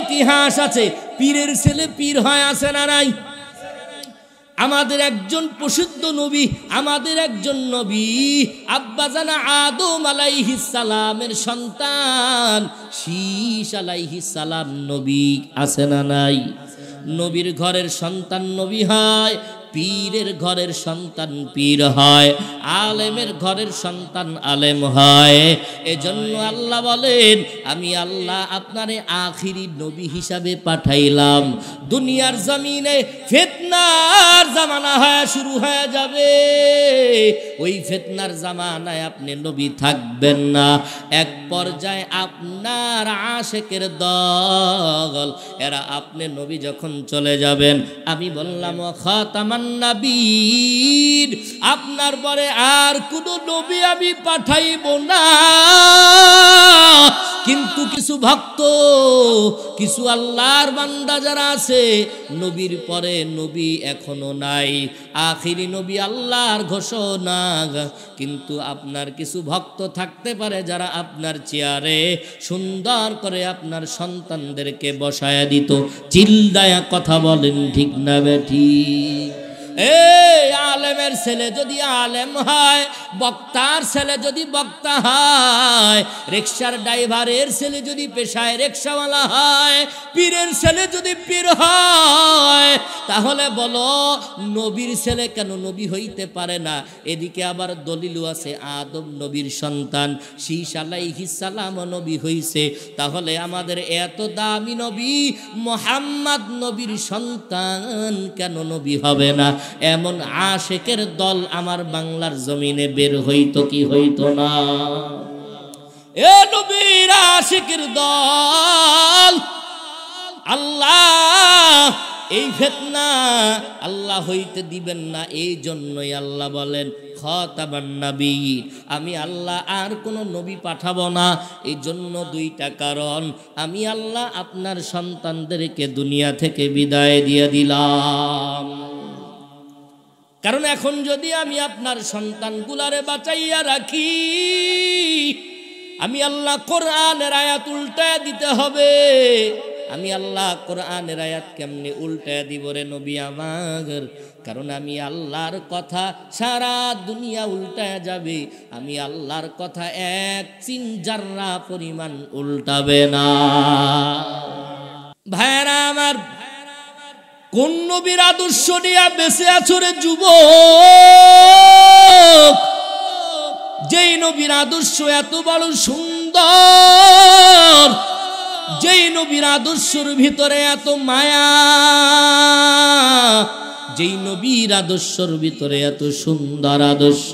ইতিহাস আছে। পীরের ছেলে পীর হয়, আছে না নাই? আমাদের একজন প্রসিদ্ধ নবী, আমাদের একজন নবী আব্বাজান আদম আলাইহিস সালামের সন্তান শীশ আলাইহিস সালাম নবী, আছে না নাই? নবীর ঘরের সন্তান নবী হয়, পীরের ঘরের সন্তান পীর হয়, আলেমের ঘরের সন্তান আলেম হয়। এজন্য আল্লাহ বলেন, আমি আল্লাহ আপনারে আখিরি নবী হিসাবে পাঠাইলাম। দুনিয়ার জমিনে ফিতনার জামানা শুরু হয়ে যাবে। ওই ফিতনার জামানায় আপনি নবী থাকবেন না। এক পর্যায়ে আপনার আশেকের দল, এরা আপনি নবী যখন চলে যাবেন, আমি বললাম খাতামান নবীর, আপনার পরে আর কোন নবী আমি পাঠাইব না। কিন্তু কিছু ভক্ত, কিছু আল্লাহর বান্দা যারা আছে, নবীর পরে নবী এখনো নাই, আখিরি নবী আল্লাহর ঘোষণা। কিন্তু আপনার কিছু ভক্ত থাকতে পারে যারা আপনার চেয়ারে সুন্দর করে আপনার সন্তানদেরকে বসায়া দিত। চিল্লায়া কথা বলেন, ঠিক না বেঠিক? এই আলেমের ছেলে যদি আলেম হয়, বক্তার ছেলে যদি বক্তা হয়, রিকশার ড্রাইভারের ছেলে যদি পেশায় রিকশাওয়ালা হয়, পীরের ছেলে যদি পীর হয়, তাহলে বলো নবীর ছেলে কেন নবী হইতে পারে না? এদিকে আবার দলিলও আছে, আদম নবীর সন্তান, শীশ আলাইহিস সালাম নবী হইছে। তাহলে আমাদের এত দামি নবী মুহাম্মদ নবীর সন্তান কেন নবী হবে না? এমন আশেকের দল আমার বাংলার জমিনে বের হইতো কি হইতো না? এ নবীর আশেকের দল আল্লাহ এই ফিতনা আল্লাহ হইতে দিবেন না। এই জন্যই আল্লাহ বলেন খাতাবান নবীয়্যিন, আমি আল্লাহ আর কোনো নবী পাঠাবো না। এই জন্য দুইটা কারণ, আমি আল্লাহ আপনার সন্তানদেরকে দুনিয়া থেকে বিদায় দিয়ে দিলাম। কারণ এখন যদি আমি আপনার সন্তানগুলারে বাঁচাইয়া রাখি, আমি আল্লাহ কোরআনের আয়াত উল্টায় দিতে হবে। আমি আল্লাহ কোরআনের আয়াত কেমনে উল্টায় দিব রে নবী আমার? কারণ আমি আল্লাহর কথা সারা দুনিয়া উল্টায় যাবে, আমি আল্লাহর কথা এক চিন জাররা পরিমাণ উল্টাবে না। ভাইরা আমার, কোন নবীর আদর্শ নিয়ে বেঁচে আছো রে যুবক? যেই নবীর আদর্শ এত বড় সুন্দর, যেই নবীর আদর্শের ভিতরে এত মায়া, যেই নবীর আদর্শের ভিতরে এত সুন্দর আদর্শ,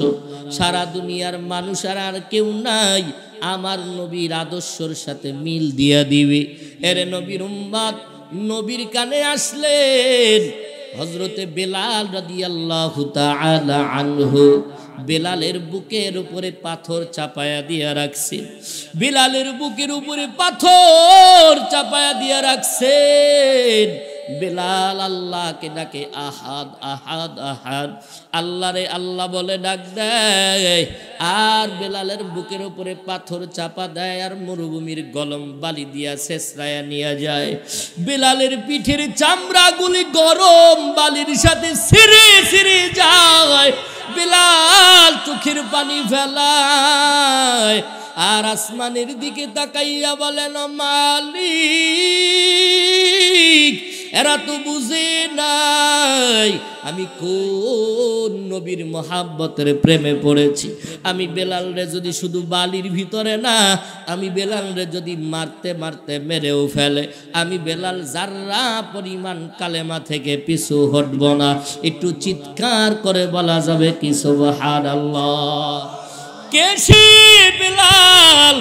সারা দুনিয়ার মানুষের আর কেউ নাই আমার নবীর আদর্শের সাথে মিল দিয়া দিবে। এরে নবীর উম্মত, নবীর কানে আসলেন হযরতে বেলাল রাদিয়াল্লাহু তাআলা আনহু। বেলালের বুকের উপরে পাথর চাপায়া দিয়া রাখছেন, বেলালের বুকের উপরে পাথর চাপায়া দিয়া রাখছেন। বেলাল আল্লাহকে ডাকে আহাদ আহাদ আহাদ, আল্লাহ রে আল্লাহ বলে ডাক দেয়। আর বেলালের বুকের উপরে পাথর চাপা দেয় আর মরুভূমির গলম বালি দিয়া ছেঁচড়ায়া নিয়ে যায়। বেলালের পিঠের চামড়াগুলি গরম বালির সাথে ছিঁড়ে ছিঁড়ে যায়। বেলাল চোখের পানি ফেলায় আর আসমানের দিকে তাকাইয়া বলেন, মালিক এরা তো বুঝে নাই আমি কোন নবীর মহাব্বতের প্রেমে পড়েছি। আমি বেলাল রে যদি শুধু বালির ভিতরে না, আমি বেলাল রে যদি মারতে মারতে মেরেও ফেলে, আমি বেলাল জাররা পরিমাণ কালেমা থেকে পিছু হটব না। একটু চিৎকার করে বলা যাবে কি সুবহানাল্লাহ? কে সে বেলাল?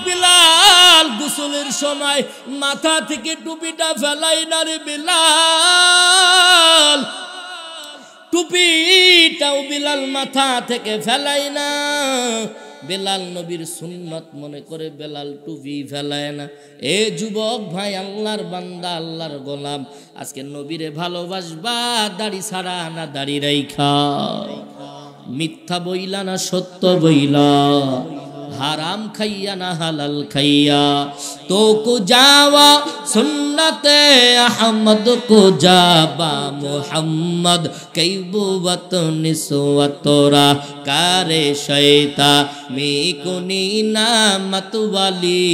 বেলাল গোসলের সময় মাথা থেকে টুপিটা ফেলাই না রে বেলাল, টুপিটাও বেলাল মাথা থেকে ফেলাই না। বেলাল নবীর সুন্নত মনে করে বেলাল টুপি ফেলায় না। এ যুবক ভাই, আল্লাহর বান্দা, আল্লাহর গোলাম, আজকে নবীরে ভালোবাসবা দাড়ি ছাড়া না দাড়ি রাইখা, মিথ্যা বইলা না সত্য বইলা, হারাম খাইয়া না হালাল খাইয়া, তো কো যাওয়া সুন্নতে আহমদ কো যাবা মুহাম্মদ কইবু ওয়াতনি সুওয়াতরা কারে শয়তা মে কোনি নামত ওয়ালি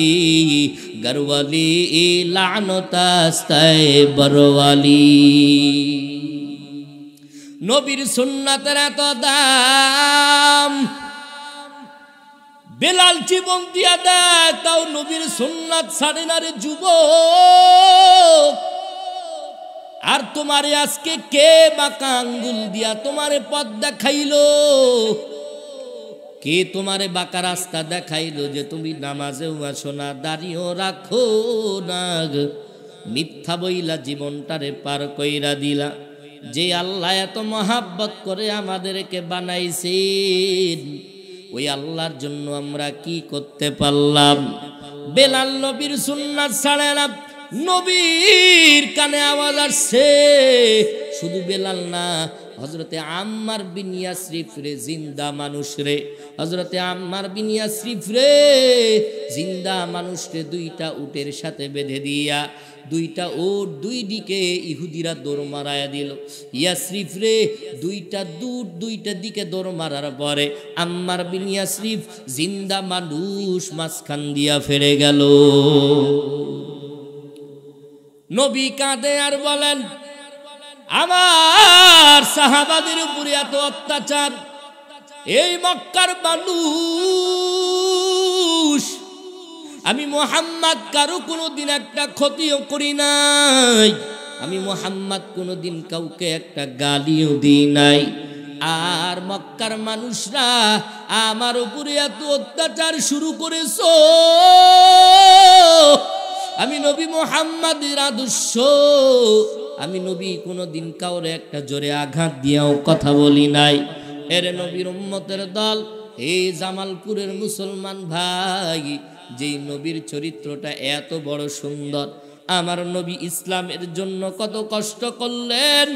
গরওয়ালি লানতাস্তায় বরওয়ালি। নবীর সুন্নাতের এত দাম, বেলাল জীবন দিয়া দেয় তাও নবীর সুন্নাত ছাড়ে না রে যুবক। আর তোমারে আজকে কে বাঁকা আঙ্গুল দিয়া তোমারে পথ দেখাইলো? কে তোমারে বাঁকা রাস্তা দেখাইলো যে তুমি নামাজেও আসো না, দাড়িও রাখো না, মিথ্যা বইলা জীবনটারে পার কইরা দিলা। যে আল্লাহ এত মহাব্বত করে আমাদেরকে বানাইছেন, ওই আল্লাহর জন্য আমরা কি করতে পারলাম? বেলাল নবীর সুন্নাত ছাড়ে না। নবীর কানে আওয়াজ আসছে, শুধু বেলাল না, হযরতে আম্মার বিন ইয়াসরিফ রে, জিন্দা মানুষ রে, হযরতে আম্মার বিন ইয়াসরিফ রে, জিন্দা মানুষ রে দুইটা উটের সাথে বেঁধে দিয়া দুইটা ওট দুই দিকে ইহুদিরা দৌড় মারায়া দিল। ইয়াসরিফ রে দুইটা দিকে দৌড় মারার পরে আম্মার বিন ইয়াসরিফ জিন্দা মানুষ মাঝখান দিয়া ফেরে গেল। নবী কাঁদে আর বলেন, আমার সাহাবাদের উপরে এত অত্যাচার, এই মক্কার মানুষ, আমি মুহাম্মদ কারো কোনোদিন একটা ক্ষতিও করি নাই, আমি মুহাম্মদ কোনোদিন কাউকে একটা গালিও দিই নাই। আর মক্কার মানুষরা আমার উপরে এত অত্যাচার শুরু করেছো, আমি নবী মুহাম্মদের আদর্শ আমি নবী কোনোদিন কাউরে একটা জোরে আঘাত দিয়েও কথা বলি নাই। এর নবীর উম্মতের দল, এই জামালপুরের মুসলমান ভাই, যেই নবীর চরিত্রটা এত বড় সুন্দর, আমার নবী ইসলামের জন্য কত কষ্ট করলেন,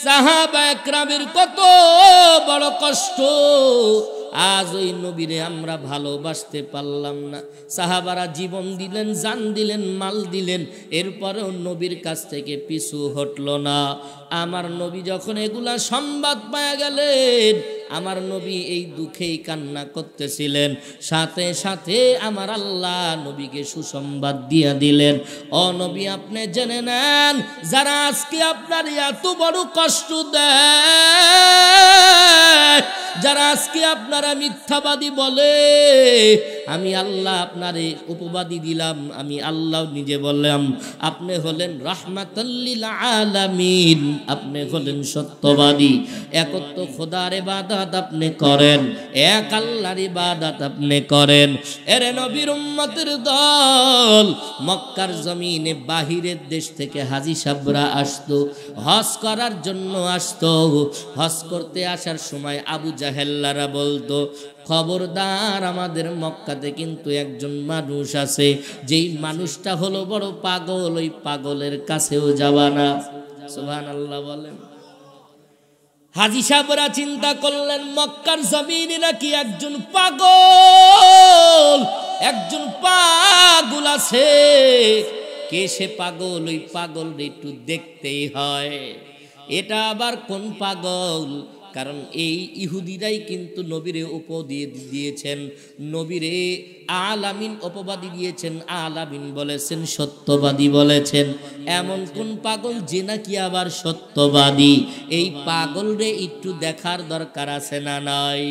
সাহাবা একরামের কত বড় কষ্ট, আজ ওই নবীরে আমরা ভালোবাসতে পারলাম না। সাহাবারা জীবন দিলেন, জান দিলেন, মাল দিলেন, এরপরেও নবীর কাছ থেকে পিছু হটল না। আমার নবী যখন এগুলা সংবাদ পাওয়া গেলেন, আমার নবী এই দুঃখেই কান্না করতেছিলেন, সাথে সাথে আমার আল্লাহ নবীকে সুসংবাদ দিয়া দিলেন, ও নবী আপনি জেনে নেন, যারা আজকে আপনার এত বড় কষ্ট দেয়, যারা আজকে আপনারা মিথ্যাবাদী বলে, আমি আল্লাহ আপনারে উপবাদী দিলাম, আমি আল্লাহ নিজে বললাম, আপনি হলেন রাহমাতাল লিল আলামিন, আপনি হলেন সত্যবাদী। একত্ব খোদার ইবাদত আপনি করেন, এক আল্লাহর ইবাদত আপনি করেন। এরে নবীর উম্মতের দল, মক্কার জমিনে বাহিরের দেশ থেকে হাজী সাহেবরা আসতো, হজ করার জন্য আসতো। হজ করতে আসার সময় আবু জাহেল্লারা বলতো, খবরদার, আমাদের মক্কাতে কিন্তু একজন মানুষ আছে, যেই মানুষটা হলো বড় পাগল, ওই পাগলের কাছেও যাবা না। সুবহানাল্লাহ বলেন। হাজী সাহেবরা চিন্তা করলেন, মক্কার জমিনে নাকি একজন পাগল, একজন পাগল আছে। কে সে পাগল? ওই পাগল একটু দেখতেই হয়। এটা আবার কোন পাগল? কারণ এই ইহুদিরাই কিন্তু নবীরে উপদি দিয়েছেন, নবীরে আলামিন অপবাদী দিয়েছেন, আলামিন বলেছেন, সত্যবাদী বলেছেন। এমন কোন পাগল যে নাকি আবার সত্যবাদী? এই পাগল রে একটু দেখার দরকার আছে না নাই?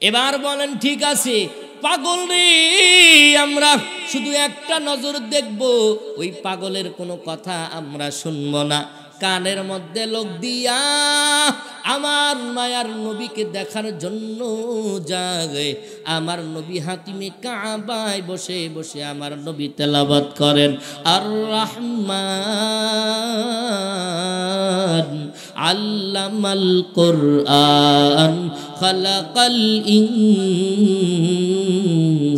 এবার বলেন, ঠিক আছে, পাগল রে আমরা শুধু একটা নজর দেখব, ওই পাগলের কোনো কথা আমরা শুনবো না। কানের মধ্যে লোক দিয়া আমার মায়ার নবীকে দেখার জন্য যায়। আমার নবী হাতিমে কাবায় বসে বসে আমার নবী তেলাওয়াত করেন, আর রহমান আল্লামাল কুরআন খালাকাল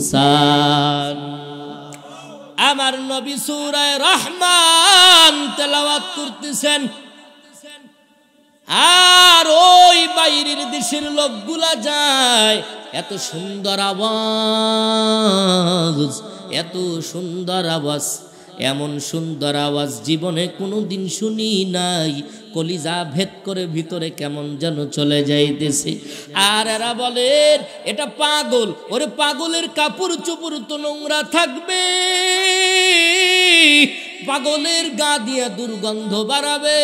ইনসান। আমার নবী সূরা রহমান তেলাওয়াত করতেছেন, আর ওই বাইরের দেশের লোকগুলা যায়, এত সুন্দর আওয়াজ, এত সুন্দর আওয়াজ, এমন সুন্দর আওয়াজ জীবনে কোনোদিন শুনি নাই। কলিজা ভেদ করে ভিতরে কেমন যেন চলে যাইতেছে। আর এরা বলেন এটা পাগল। ওরে পাগলের কাপড় চোপড় তো নোংরা থাকবে, পাগলের গা দিয়া দুর্গন্ধ বাড়াবে,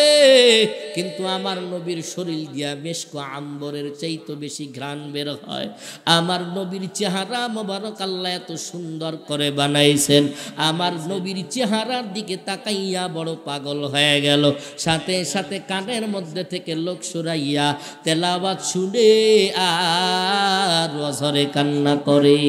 কিন্তু আমার নবীর শরীর দিয়া মেশক আম্বরের চাইতে বেশি ঘ্রাণ বের হয়। আমার নবীর চেহারা মোবারক আল্লাহ এত সুন্দর করে বানাইছেন, আমার নবীর চেহারার দিকে তাকাইয়া বড় পাগল হয়ে গেল। সাথে সাথে কানের মধ্যে থেকে লোক সরাইয়া তেলাওয়াত শুনে আর অঝরে কান্না করে।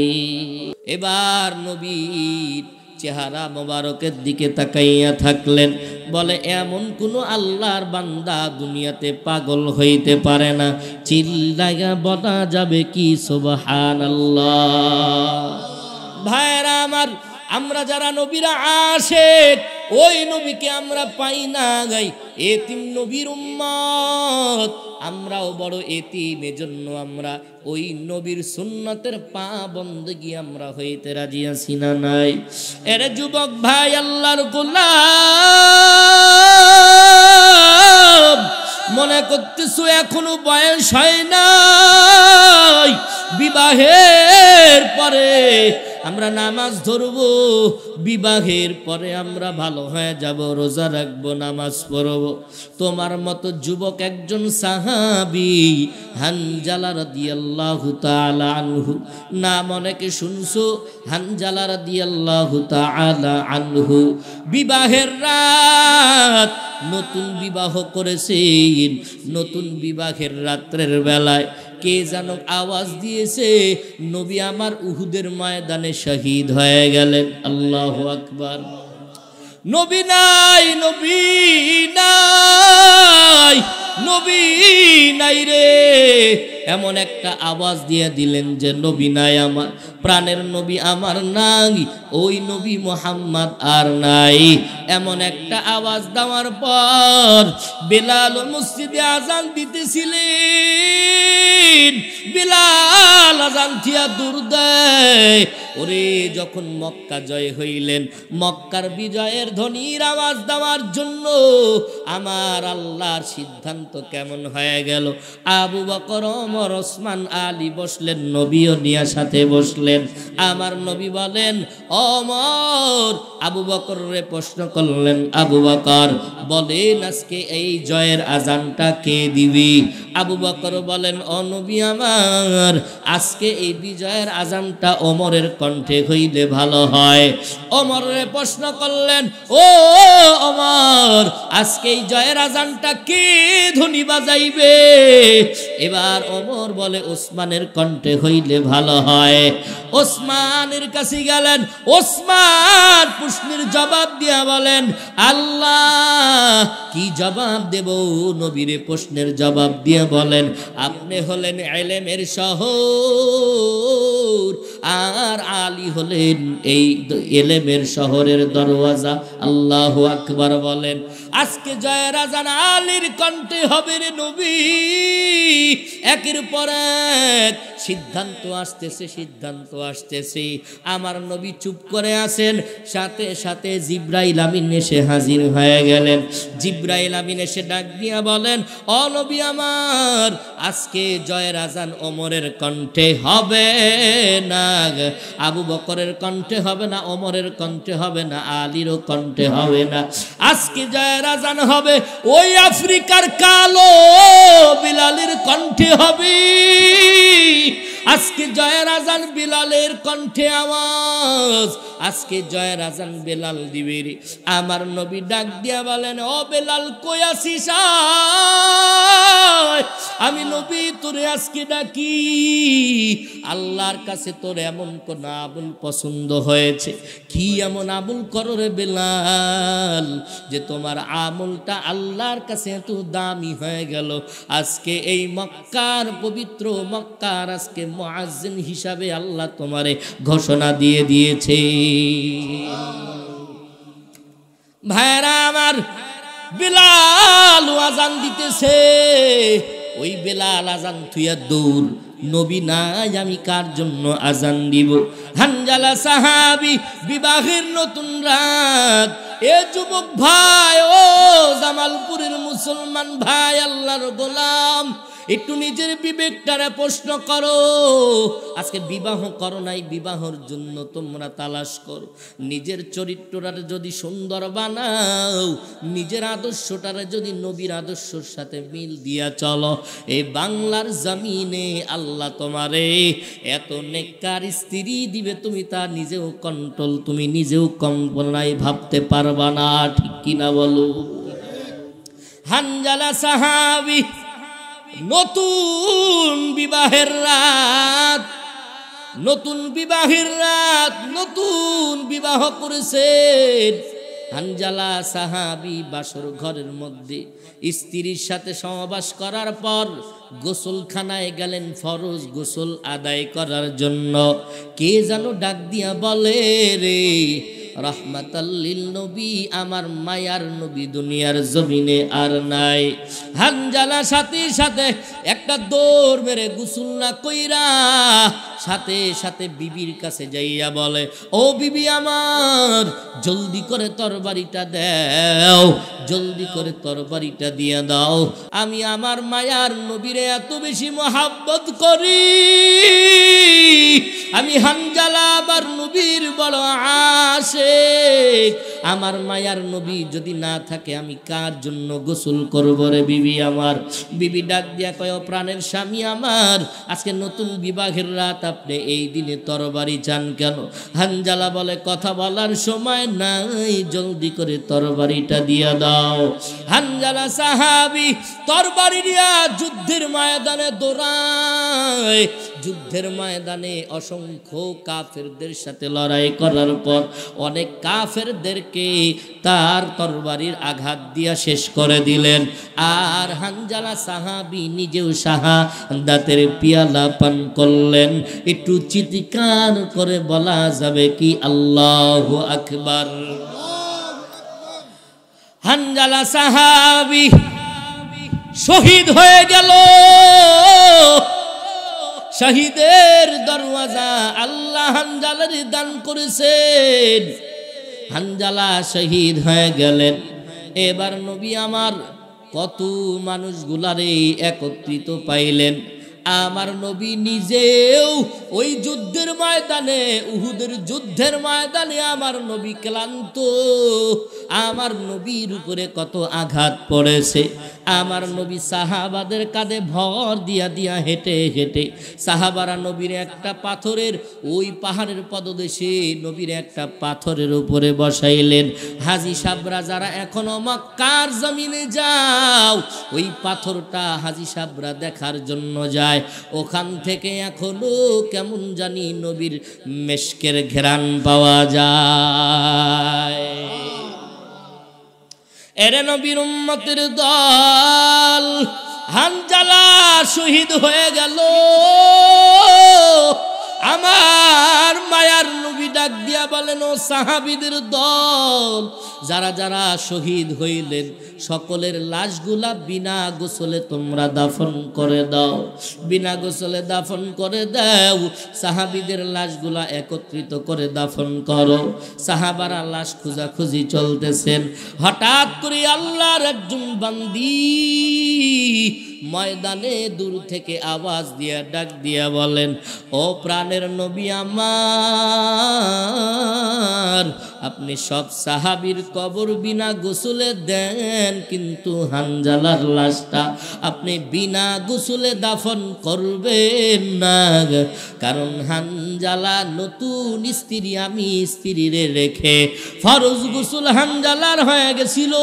এবার নবীর চেহারা মোবারকের দিকে তাকাইয়া থাকলেন, বলে এমন কোন আল্লাহর বান্দা দুনিয়াতে পাগল হইতে পারে না। চিল্লাইয়া বলা যাবে কি সুবহানাল্লাহ। ভাইরা আমার, আমরা যারা নবীরা আশিক, ওই নবীকে আমরা পাই না গাই, এতিম নবীর উম্মত, আমরাও বড় এতিম। এজন্য আমরা ওই নবীর সুন্নতের পা বন্দগি আমরা হইতে রাজি আছি না নাই? এরে যুবক ভাই, আল্লাহর গোলাম, মনে করতেছো এখনো বয়স হয় নাই, বিবাহের পরে আমরা নামাজ ধরবো, বিবাহের পরে আমরা ভালো হয়ে যাব, রোজা রাখবো, নামাজ পড়বো। তোমার মতো যুবক একজন সাহাবী হানজালা রাদিয়াল্লাহু তাআলা আনহু, নাম অনেকে শুনছো, হানজালা রাদিয়াল্লাহু তাআলা আনহু বিবাহের রাত নতুন বিবাহ করেছেন। নতুন বিবাহের রাত্রের বেলায় কে যেন আওয়াজ দিয়েছে, নবী আমার উহুদের ময়দানে শহীদ হয়ে গেলেন। আল্লাহু আকবার। নবী নাই, নবী নাই, নবী নাই রে। এমন একটা আওয়াজ দিয়ে দিলেন যে নবী নাই আমার, প্রাণের নবী আমার নাই, ওই নবী মুহাম্মদ আর নাই। এমন একটা আওয়াজ দেওয়ার পর বেলাল মসজিদে আজান দিতেছিলেন। বেলাল আজান দিয়া দূর দেয়। ওরে যখন মক্কা জয় হইলেন, মক্কার বিজয়ের ধ্বনির আওয়াজ দেওয়ার জন্য আমার আল্লাহর সিদ্ধান্ত কেমন হয়ে গেল। আবু বকর, ওমর, ওসমান, আলী বসলেন, নবীও নিয়ে সাথে বসলেন। আমার নবী বলেন, ওমর আবু বকরে প্রশ্ন করলেন, আবু বকর বলেন আজকে এই জয়ের আজানটা কে দিবি? আবু বকর বলেন, ও নবী আমার, আজকে এই বিজয়ের আজানটা ওমরের কণ্ঠে হইলে ভালো হয়। ওমরে প্রশ্ন করলেন, ও ওমর, আজকে এই জয়ের আজানটা কে ধ্বনি বাজাইবে? এবার ওমর বলে, ওসমানের কণ্ঠে হইলে ভালো হয়। ওসমানের কাছে গেলেন। ওসমান প্রশ্নের জবাব দিয়া বলেন, আল্লাহ কি জবাব দেব? নবীরে প্রশ্নের জবাব দিয়া বলেন, আপনি হলেন ইলমের শহর, আর আলী হলেন এই ইলমের শহরের দরওয়াজা। আল্লাহু আকবার বলেন। আজকে জয়ের আজান আলীর কণ্ঠে হবে রে নবী। একের পর এক সিদ্ধান্ত আসতেছে, সিদ্ধান্ত আসতেছে। আমার নবী চুপ করে আছেন। সাথে সাথে জিব্রাইল আমিন এসে হাজির হয়ে গেলেন। জিব্রাইল আমিন এসে ডাক দিয়া বলেন, ও নবী আমার, আজকে জয়ের আজান ওমরের কণ্ঠে হবে না, আবু বকরের কণ্ঠে হবে না, ওমরের কণ্ঠে হবে না, আলীরও কণ্ঠে হবে না। আজকে জয়ের আজান হবে ওই আফ্রিকার কালো বিলালের কণ্ঠে হবে। আজকে জয়ের আজান বিলালের কণ্ঠে আওয়াজ। আজকে জয়ের আজান বেলাল দিবে রে। আমার নবী ডাক দিয়া বলেন, ও বেলাল কই আছিস? আমি নবী তোরে আজকে ডাকি। আল্লাহর কাছে তোর এমন কোন আমল পছন্দ হয়েছে? কি এমন আমল করো রে বেলাল যে তোমার আমলটা আল্লাহর কাছে এত দামি হয়ে গেল? আজকে এই মক্কার পবিত্র মক্কার আজকে মুয়াজ্জিন হিসাবে আল্লাহ তোমারে ঘোষণা দিয়ে দিয়েছে। ভাইরা আমার, বেলাল আজান দিতেছে। ওই বেলাল আজান থুইয়া দূর, নবী নাই, আমি কার জন্য আজান দিব? হানজালা সাহাবী, বিবাহের নতুন রাত। এ যুবক ভাই, ও জামালপুরের মুসলমান ভাই, আল্লাহর গোলাম, একটু নিজের বিবেকটারে প্রশ্ন করো। আজকে বিবাহ করো নাই, বিবাহর জন্য তোমরা তালাশ করো। নিজের চরিত্রটারে যদি সুন্দর বানাও, নিজের আদর্শটারে যদি নবীর আদর্শের সাথে মিল দিয়া চলো, এই বাংলার জমিনে আল্লাহ তোমারে এত নেককার স্ত্রী দিবে, তুমি তা নিজেও কন্ট্রোল, তুমি নিজেও কল্পনায় ভাবতে পারবা না। ঠিক কিনা বলো? হানজালা সাহাবী, নতুন বিবাহের রাত, নতুন বিবাহের রাত, নতুন বিবাহ করেছেন। হানজালা সাহাবী বাসর ঘরের মধ্যে স্ত্রীর সাথে সহবাস করার পর গোসলখানায় গেলেন ফরজ গোসল আদায় করার জন্য। কে যেন ডাক দিয়া বলে, রে রহমাতাল লিল নবী, আমার মায়ার নবী দুনিয়ার জমিনে আর নাই। হানজালা সাথে সাথে একটা দৌড় মেরে গোসল না কইরা সাথে সাথে বিবির কাছে যাইয়া বলে, ও বিবি আমার, জলদি করে তরবারিটা দাও, জলদি করে তরবারিটা দিয়া দাও। আমি আমার মায়ার নবীরে এত বেশি মহাব্বত করি, আমি হানজালা আবার নবীর বড় আশিক। আমার মায়ার নবী যদি না থাকে আমি কার জন্য গোসল করব রে বিবি আমার? বিবি ডাক দিয়া কয়, প্রাণের স্বামী আমার, আজকে নতুন বিবাহের রাত, আপনি এই দিনে তরবারি চান কেন? হানজালা বলে, কথা বলার সময় নাই, জলদি করে তরবারিটা দিয়া দাও। হানজালা সাহাবী তরবারি দিয়া যুদ্ধের ময়দানে দৌড়ায়। যুদ্ধের ময়দানে অসংখ্য কাফেরদের সাথে লড়াই করার পর অনেক কাফেরদেরকে তার তরবারির আঘাত দিয়া শেষ করে দিলেন। আর হানজালা সাহাবী নিজেও শাহাদাতের পিয়ালা পান করলেন। একটু চিৎকার করে বলা যাবে কি আল্লাহু আকবার। হানজালা সাহাবী শহীদ হয়ে গেল। শহীদের দরওয়াজা আল্লাহ হানজালার দান করেছেন। হানজালা শহীদ হয়ে গেলেন। এবার নবী আমার কত মানুষগুলারে একত্রিত পাইলেন। আমার নবী নিজেও ওই যুদ্ধের ময়দানে, উহুদের যুদ্ধের ময়দানে আমার নবী ক্লান্ত। আমার নবীর উপরে কত আঘাত পড়েছে। আমার নবী সাহাবাদের কাঁধে ভর দিয়া দিয়া হেঁটে হেঁটে সাহাবারা নবীর একটা পাথরের, ওই পাহাড়ের পদদেশে নবীর একটা পাথরের উপরে বসাইলেন। হাজী সাবরা যারা এখনো মক্কার জমিনে যাও, ওই পাথরটা হাজী সাবরা দেখার জন্য যায়। ওখান থেকে এখনো কেমন জানি নবীর মেশকের ঘেরান পাওয়া যায়। এরে নবীর উম্মতের দল, হানজালা শহীদ হয়ে গেল। আমার মায়ার নবী ডাক দিয়া বলেন, ও সাহাবীদের দল, যারা যারা শহীদ হইলেন সকলের লাশগুলা বিনা গোসলে তোমরা দাফন করে দাও। বিনা গোসলে দাফন করে দাও। সাহাবীদের লাশগুলা একত্রিত করে দাফন করো। সাহাবারা লাশ খোঁজাখুঁজি চলতেছেন। হঠাৎ করে আল্লাহর একজন বান্দি ময়দানে দূর থেকে আওয়াজ দিয়া ডাক দিয়া বলেন, ও প্রাণের নবী আমার, আপনি সব সাহাবীর কবর বিনা গোসলে দেন, কিন্তু হানজালার লাশটা আপনি বিনা গোসলে দাফন করবেন না। কারণ হানজালা নতুন স্ত্রী, আমি স্ত্রীরে রেখে ফরজ গোসল হানজালার হয়ে গেছিল।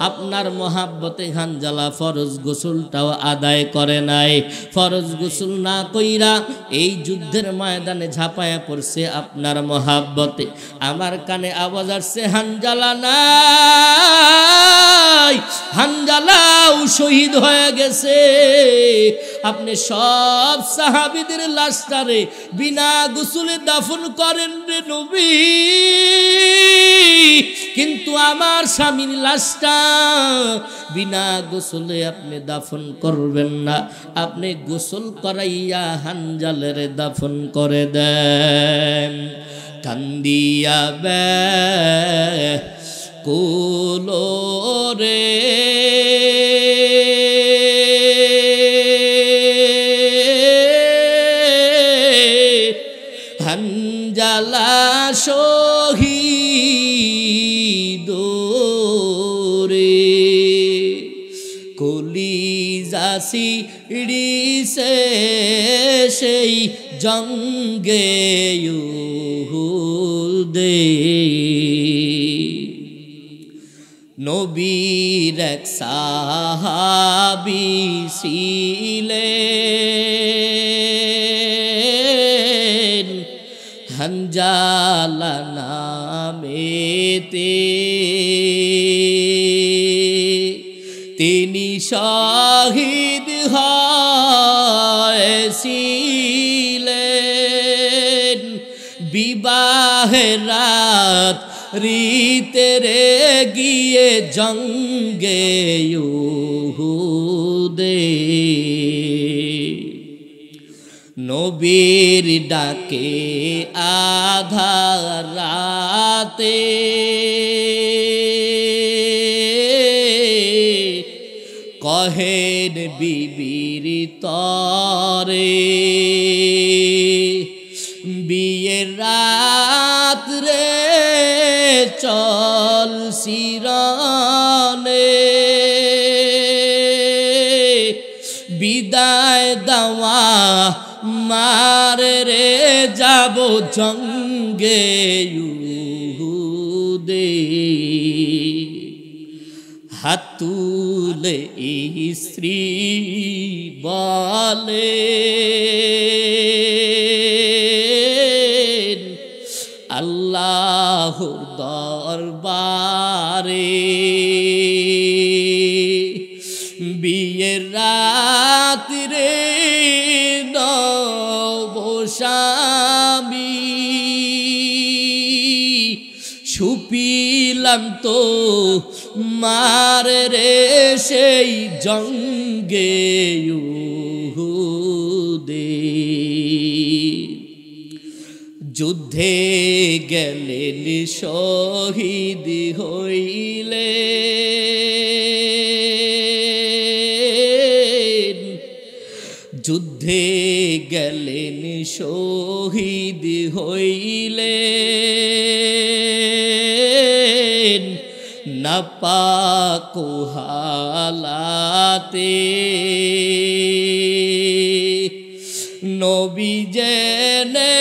আপনার মহাব্বতে হানজালা ফরজ গোসলটাও আদায় করে নাই। ফরজ গোসল না কইরা এই যুদ্ধের ময়দানে ঝাঁপায়া পড়ছে আপনার মহাব্বতে। আমার কানে আওয়াজ আসছে, হানজালা নাই, হানজালাও শহীদ হয়ে গেছে। আপনি সব সাহাবীদের লাশটারে বিনা গোসলে দাফন করেন রে নবী, কিন্তু আমার স্বামীর লাশটা বিনা গোসলে আপনি দাফন করবেন না। আপনি গোসল করাইয়া হানজালারে দাফন করে দেন। কান্দিয়া বে কুলো রে হানজালা শহীদ রে, কলিজা সিড়িছে সেই জঙ্গে ইউহুদে। নবীর এক সাহাবী ছিলেন হানজালা নামেতে। তিনি শহীদ হয়েছিলেন বিবাহের রাত রিতেরে গিয়ে জঙ্গে ইউহুদে। নবীর ডাকে আধার রাতে কহেন বিবির তরে, বিয়ের রাত রে চল শিরনে, বিদায় দেওয়া মারে রে যাব জঙ্গে ইউহুদে। হাত তুলে স্ত্রী বলে আল্লাহর দরবারে বিয়ের রাত্রে নবস্বামী ছুপিলাম তো মারে রে সেই জঙ্গে উহুদে যুদ্ধে গেলেন শহীদ হইলে যুদ্ধে গেলেন শহীদ হইলে নাপাক হালাতে নবী জেনে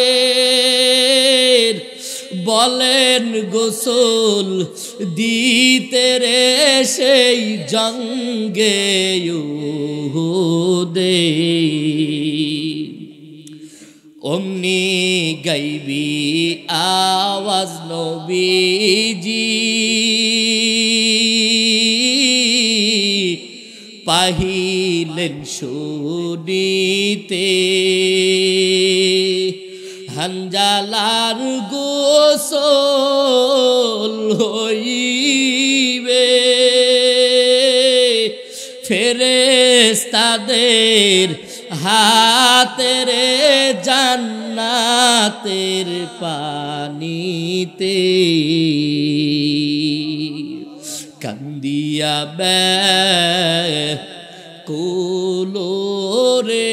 সাহাবাদের বলেন গোসল দিতে রে সেই জঙ্গে উহুদে অমনি গাইবি আওয়াজ নবীজি পাহিলেন শুনিতে হানজালার গোসল হইবে ফেরেশতাদের হাতের জান্নাতের পানিতে কান্দিয়া কুলোরে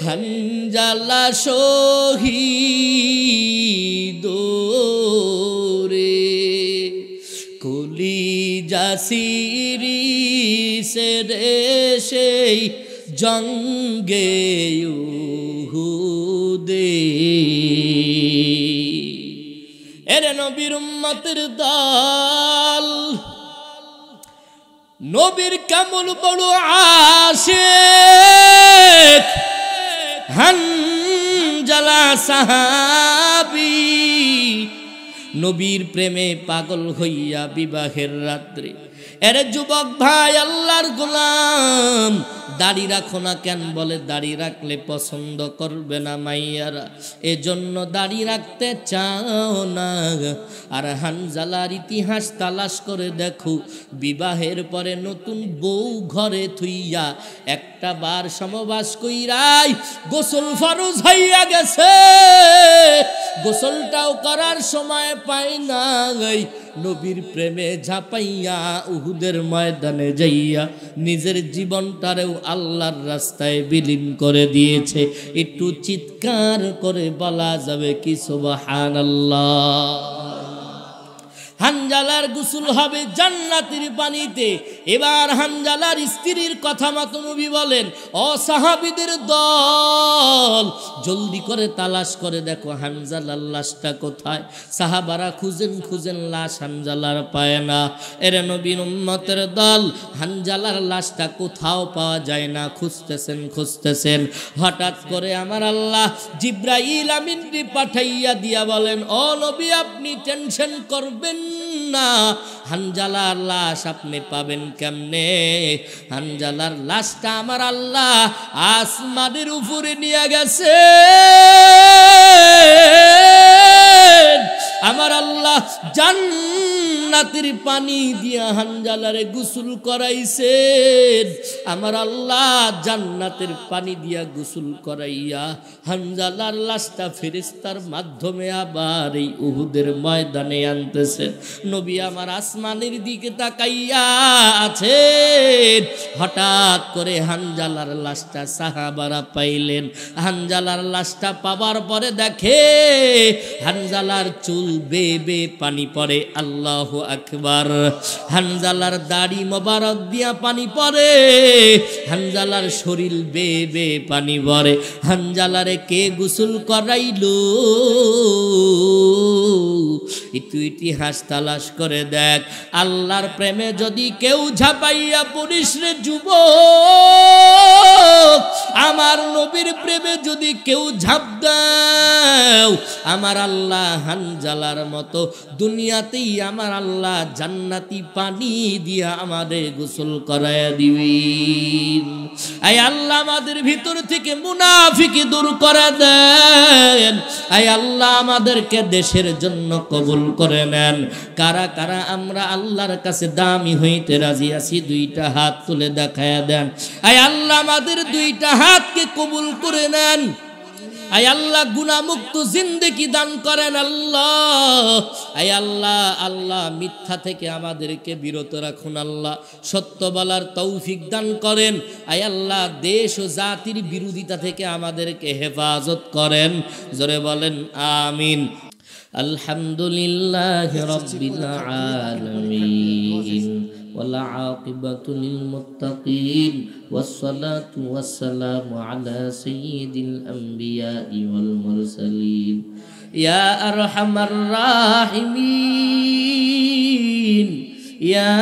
হানজালা শহীদ রে কলিজা সিরিসে রে সেই জঙ্গে উহুদে এরে নবীর উম্মতের দল নবীর কেমন বড় আশিক হানজালা সাহাবী নবীর প্রেমে পাগল হইয়া বিবাহের রাত্রে এরে যুবক ভাই আল্লাহর গোলাম দাড়ি রাখো না কেন বলে দাড়ি রাখলে পছন্দ করবে না মাইয়ারা এজন্য দাড়ি রাখতে চাও না আর হানজালার ইতিহাস তালাশ করে দেখো বিবাহের পরে নতুন বউ ঘরে থুইয়া একটা বার সমবাস কইরাই গোসল ফরজ হইয়া গেছে গোসলটাও করার সময় পাই নাই নবীর প্রেমে ঝাঁপাইয়া উহুদের ময়দানে যাইয়া নিজের জীবনটারেও আল্লাহর রাস্তায় বিলীন করে দিয়েছে একটু চিৎকার করে বলা যাবে কি সুবহানাল্লাহ হানজালার গোসল হবে জান্নাতের পানিতে এবার হানজালার স্ত্রীর কথা মতো নবী বলেন ও সাহাবীদের দল জলদি করে তালাশ করে দেখো হানজালার লাশটা কোথায় সাহাবারা খুঁজেন লাশ হানজালার পায় না এরে নবীর উম্মতের দল হানজালার লাশটা কোথাও পাওয়া যায় না খুঁজতেছেন হঠাৎ করে আমার আল্লাহ জিব্রাইল আমিনকে পাঠাইয়া দিয়া বলেন ও নবী আপনি টেনশন করবেন না হানজালার লাশ আপনি পাবেন কেমনে হানজালার লাশটা আমার আল্লাহ আসমানের উপরে নিয়ে গেছে আমার আল্লাহ জান্নাতের পানি দিয়া হানজালারে গোসল করাইছেন আমার আল্লাহ জান্নাতের পানি দিয়া গোসল করাইয়া হানজালার লাশটা ফেরেশতার মাধ্যমে আবার এই উহুদের ময়দানে আনতেছেন নবী আমার আসমানের দিকে তাকাইয়া আছেন হঠাৎ করে হানজালার লাশটা সাহাবারা পাইলেন হানজালার লাশটা পাবার পরে দেখে হানজালার চুল বেয়ে পানি পড়ে আল্লাহু আল্লাহু আকবার। হানজালার দাড়ি মোবারক দিয়া পানি পড়ে, হানজালার শরীর বেয়ে বেয়ে পানি পড়ে। হানজালারে কে গোসল করাইলো? একটু ইতিহাস তালাশ করে দেখ। আল্লাহর প্রেমে যদি কেউ ঝাঁপাইয়া পড়িস রে যুবক, আমার নবীর প্রেমে যদি কেউ ঝাঁপ দাও, আমার আল্লাহ হানজালার মতো দুনিয়াতেই আমার আল্লাহ জান্নাতি পানি দিয়া আমাদের গোসল করাইয়া দিবেন। আয় আল্লাহ আমাদের ভিতর থেকে মুনাফিকি দূর করে দেন। আয় আল্লাহ আমাদেরকে দেশের জন্য কবুল করে নেন। কারা কারা আমরা আল্লাহর কাছে দামি হইতে রাজি আছি? দুইটা হাত তুলে দেখায়া দেন। আয় আল্লাহ আমাদের দুইটা হাতকে কবুল করে নেন। আয় আল্লাহ গুনাহমুক্ত জিন্দেগি দান করেন আল্লাহ। আয় আল্লাহ, আল্লাহ মিথ্যা থেকে আমাদেরকে বিরত রাখুন আল্লাহ। সত্য বলার তৌফিক দান করেন। আয় আল্লাহ দেশ ও জাতির বিরোধিতা থেকে আমাদেরকে হেফাজত করেন। জোরে বলেন আমিন। আলহামদুলিল্লাহি রাব্বিল আলামিন ওয়াল আকিবাতু লিল মুত্তাকিন ওয়াসসালাতু ওয়াসসালামু আলা সাইয়্যিদিল আমবিয়াই ওয়াল মুরসালিন। ইয়া আরহামার রাহিমিন, ইয়া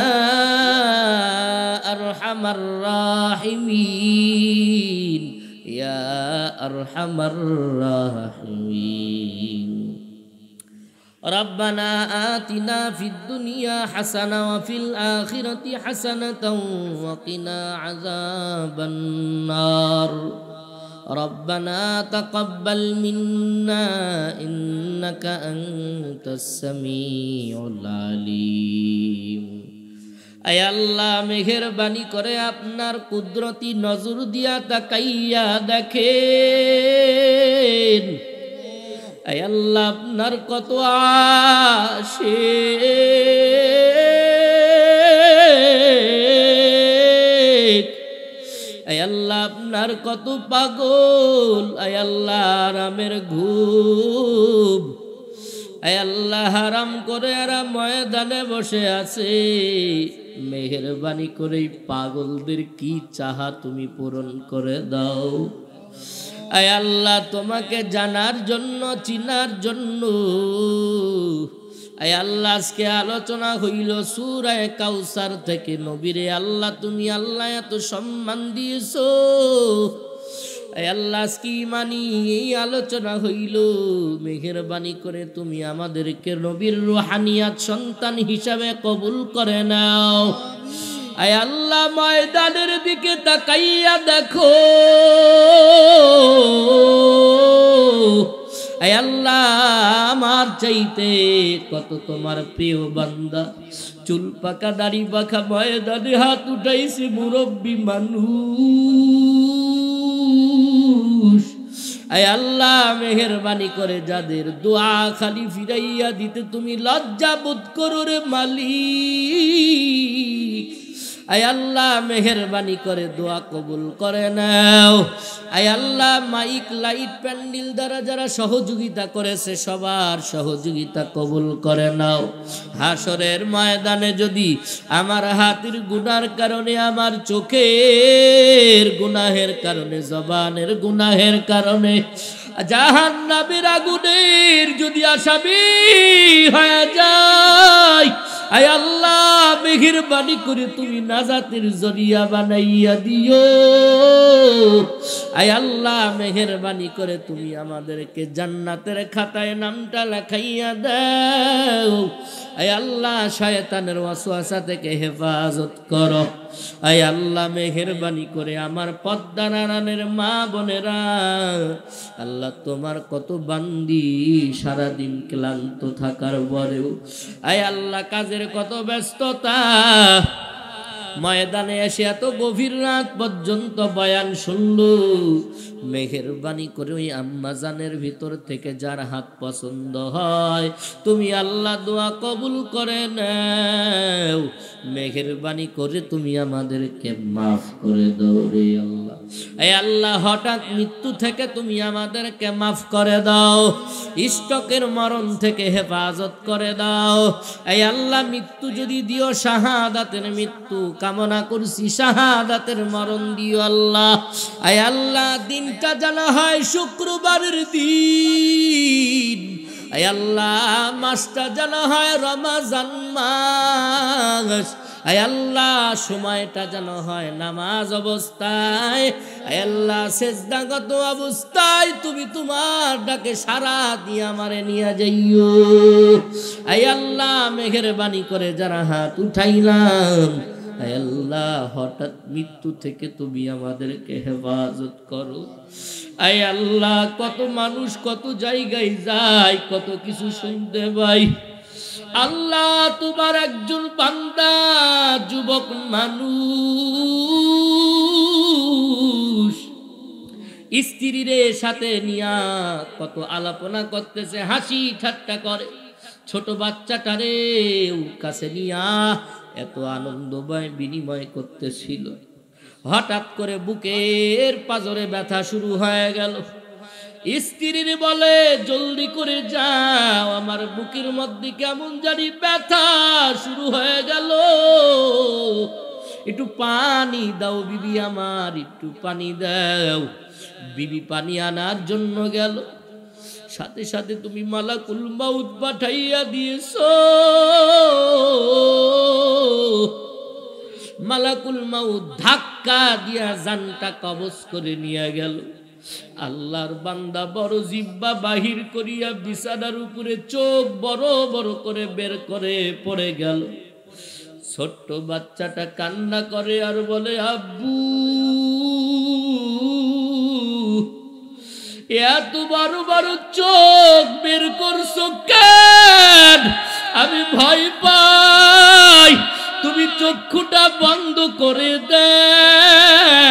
আরহামার রাহিমিন, ইয়া আরহামার রাহিমিন। ربنا آتنا في الدنيا حسنة وفي الآخرة حسنة وقنا عذاب النار. ربنا تقبل منا إنك أنت السميع العليم. আয় আল্লাহ মেহেরবানি করে আপনার কুদরতি নজর দিয়া তাকাইয়া দেখেন। আয় আল্লাহ আপনার কত আশিক, আয় আল্লাহ আপনার কত পাগল, আয় আল্লাহ আরামের ঘুম, আয় আল্লাহ হারাম করে এরা ময়দানে বসে আছে। মেহেরবানি করে পাগলদের কি চাহা তুমি পূরণ করে দাও। আয় আল্লাহ তোমাকে জানার জন্য, চিনার জন্য। আয় আল্লাহ আজকে আলোচনা হইল সূরা কাউসার থেকে। নবীরে আল্লাহ তুমি আল্লাহ এত সম্মান দিয়েছো। আয় আল্লাহ আজকে মানি এই আলোচনা হইল, মেহেরবানি করে তুমি আমাদেরকে নবীর রুহানিয়াত সন্তান হিসাবে কবুল করে নাও। আয় আল্লাহ ময়দানের দিকে তাকাইয়া দেখো। আয় আল্লাহ আমার চাইতে কত তোমার প্রিয় বান্দা চুল পাকা দাড়ি পাকা ময়দানে হাত উঠাইছে, মুরব্বী মানুষ। আয় আল্লাহ মেহেরবানি করে যাদের দোয়া খালি ফিরাইয়া দিতে তুমি লজ্জা বোধ করো রে মালিক। আয় আল্লাহ মেহেরবানি করে দোয়া কবুল করে নাও। আয় আল্লাহ মাইক লাইট প্যান্ডেল দ্বারা যারা সহযোগিতা করেছে সবার সহযোগিতা কবুল করে নাও। হাসরের ময়দানে যদি আমার হাতের গুনার কারণে, আমার চোখের গুনাহের কারণে, জবানের গুনাহের কারণে জাহান্নামের আগুনের যদি আসামি হয়ে যায়, আয় আল্লাহ মেহেরবানি করে তুমি নাজাতের জরিয়া বানাইয়া দিও। আয় আল্লাহ মেহেরবানি করে তুমি আমাদেরকে জান্নাতের খাতায় নামটা লেখাইয়া দাও। আয় আল্লাহ শয়তানের ওয়াসওয়াসা থেকে হেফাজত করো। আয় আল্লাহ মেহেরবানি করে আমার পর্দা নারায়ণের মা বোনেরা, আল্লাহ তোমার কত বান্দি সারাদিন ক্লান্ত থাকার পরেও, আয় আল্লাহ কাজের কত ব্যস্ততা, ময়দানে এসে এত গভীর রাত পর্যন্ত বয়ান শুনলো। মেহেরবানি করে ওই আম্মাজানের ভিতর থেকে যার হাত পছন্দ হয় তুমি আল্লাহ দোয়া কবুল করে নাও। মেহেরবানি করে তুমি আমাদেরকে মাফ করে দাও রে আল্লাহ। এই আল্লাহ হঠাৎ মৃত্যু থেকে তুমি আমাদেরকে মাফ করে দাও, ইষ্টকের মরণ থেকে হেফাজত করে দাও। এই আল্লাহ মৃত্যু যদি দিও শাহাদাতের মৃত্যু কামনা করছি, শাহাদাতের মরণ দিও আল্লাহ। এই আল্লাহ দিনটা জানা হয় শুক্রবারের দিন, এই আল্লাহ মাসটা জানা হয় রমজান মাস, আয় আল্লাহ সময়টা যেন হয় নামাজ অবস্থায়, আয় আল্লাহ সেজদাগত অবস্থায় তুমি তোমার ডাকে সারা দিয়ে আমারে নিয়ে যাইও। আয় আল্লাহ মেহেরবানি করে যারা হাত উঠাইলাম, আয় আল্লাহ হঠাৎ মৃত্যু থেকে তুমি আমাদেরকে হেফাজত করো। আয় আল্লাহ কত মানুষ কত জায়গায় যায়, কত কিছু শুনতে পাই। আল্লাহ তোমার একজন বান্দা যুবক মানুষ স্ত্রীর সাথে নিয়া কত আলাপনা করতেছে, হাসি ঠাট্টা করে, ছোট বাচ্চাটারে কাছে নিয়া এত আনন্দময় বিনিময় করতেছিল। হঠাৎ করে বুকের পাজরে ব্যথা শুরু হয়ে গেল। স্ত্রীর বলে জলদি করে যাও, আমার বুকের মধ্যে কেমন জানি ব্যথা শুরু হয়ে গেল, একটু পানি দাও বিবি আমার, একটু পানি দাও। বিবি পানি আনার জন্য গেল, সাথে সাথে তুমি মালাকুল মাউত পাঠাইয়া দিয়েছো। মালাকুল মাউত ধাক্কা দিয়া জানটা কবজ করে নিয়ে গেল। আল্লাহর বান্দা বড় জিব্বা বাহির করিয়া বিছানার উপরে চোখ বড় বড় করে বের করে পড়ে গেল। ছোট্ট বাচ্চাটা কান্না করে আর বলে, আব্বু এত বড় বড় চোখ বের করছো কেন? আমি ভয় পাই, তুমি চক্ষুটা বন্ধ করে দাও।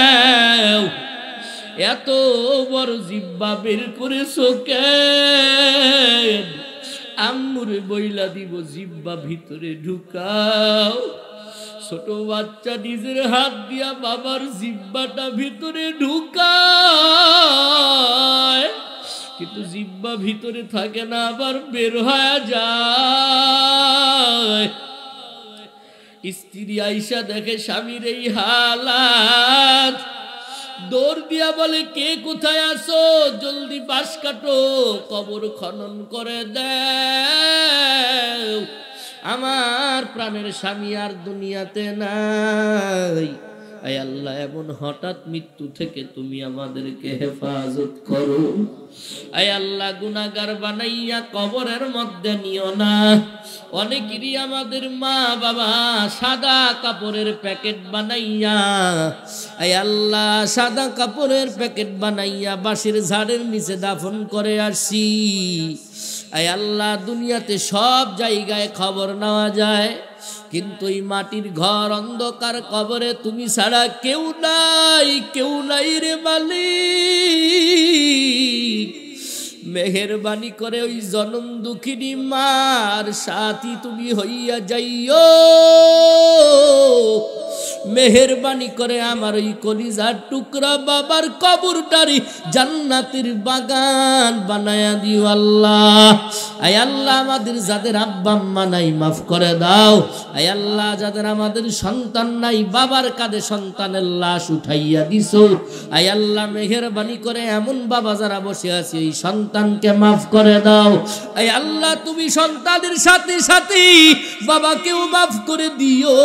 এত বড় জিব্বা বের করেছো কেন? আম্মুরে বইলা দিব জিব্বা ভিতরে ঢুকাও। ছোট বাচ্চা নিজের হাত দিয়া বাবার জিব্বাটা ভিতরে ঢুকায়, কিন্তু জিব্বা ভিতরে থাকে না, আবার বের হয়ে যায়। স্ত্রী আইসা দেখে স্বামীর এই হালাত, দৌড় দিয়া বলে, কে কোথায় আছো? জলদি বাঁশ কাটো, কবর খনন করে দাও। আমার প্রাণের স্বামী আর দুনিয়াতে নাই। আয় আল্লাহ এমন হঠাৎ মৃত্যু থেকে তুমি আমাদেরকে হেফাজত করো। আয় আল্লাহ গুনাহগার বানাইয়া কবরের মধ্যে নিও না। অনেকেরই আমাদের মা বাবা সাদা কাপড়ের প্যাকেট বানাইয়া, আয় আল্লাহ সাদা কাপড়ের প্যাকেট বানাইয়া বাঁশের ঝাড়ের নিচে দাফন করে আসি। আয় আল্লাহ দুনিয়াতে সব জায়গায় খবর নেওয়া যায়, কিন্তু এই মাটির ঘর অন্ধকার কবরে তুমি ছাড়া কেউ নাই, কেউ নাই রে মালিক। মেহেরবানি করে ওই জনম দুঃখিনী মার সাথী তুমি হইয়া যাইও। মেহেরবানি করে আমার ওই কলিজার টুকরা বাবার কবরটারি জান্নাতের বাগান বানায়া দিও আল্লাহ। আয় আল্লাহ আমাদের যাদের আব্বা আম্মা নাই মাফ করে দাও। আয় আল্লাহ যাদের আমাদের সন্তান নাই, বাবার কাঁধে সন্তানের লাশ উঠাইয়া দিছো, আয় আল্লাহ মেহেরবানি করে এমন বাবা যারা বসে আছে এই সন্তানকে মাফ করে দাও। আয় আল্লাহ তুমি সন্তানের সাথে সাথে বাবাকেও মাফ করে দিও।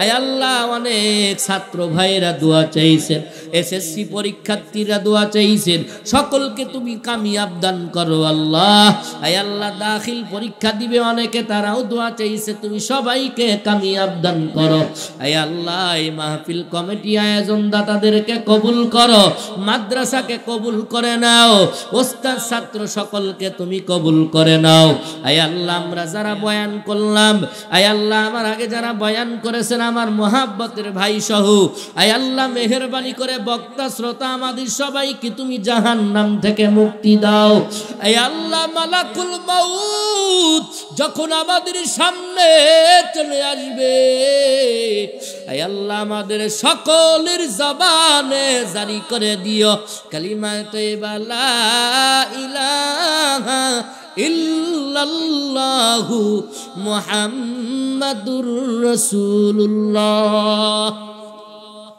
আয় আল্লাহ অনেক ছাত্র ভাইরা দোয়া চাইছেন, এসএসসি পরীক্ষার্থীরা দোয়া চাইছেন, সকলকে তুমি কামিয়াব দান করো আল্লাহ। আয় আল্লাহ দাখিল পরীক্ষা দিবে অনেকে, তারাও দোয়া চাইছে, তুমি সবাইকে কামিয়াব দান করো। আয় আল্লাহ এই মাহফিল কমিটি আয়োজন দাতাদেরকে কবুল করো, মাদ্রাসাকে কবুল করে নাও, ওস্তাদ ছাত্র সকলকে তুমি কবুল করে নাও। আয় আল্লাহ আমরা যারা বয়ান করলাম, আয় আল্লাহ আমার আগে যারা বয়ান করে শুনতেছেন আমার মহাব্বতের ভাই সহ, আয় আল্লাহ মেহেরবানি করে বক্তা শ্রোতা আমাদের সবাইকে তুমি জাহান্নাম থেকে মুক্তি দাও। আয় আল্লাহ মালাকুল মাউত যখন আমাদের সামনে চলে আসবে, আয় আল্লাহ আমাদের সকলের জবানে জারি করে দিও কালিমা তয়্যিবা লা ইলাহা ইল্লাল্লাহু মুহাম্মাদুর রাসূলুল্লাহ।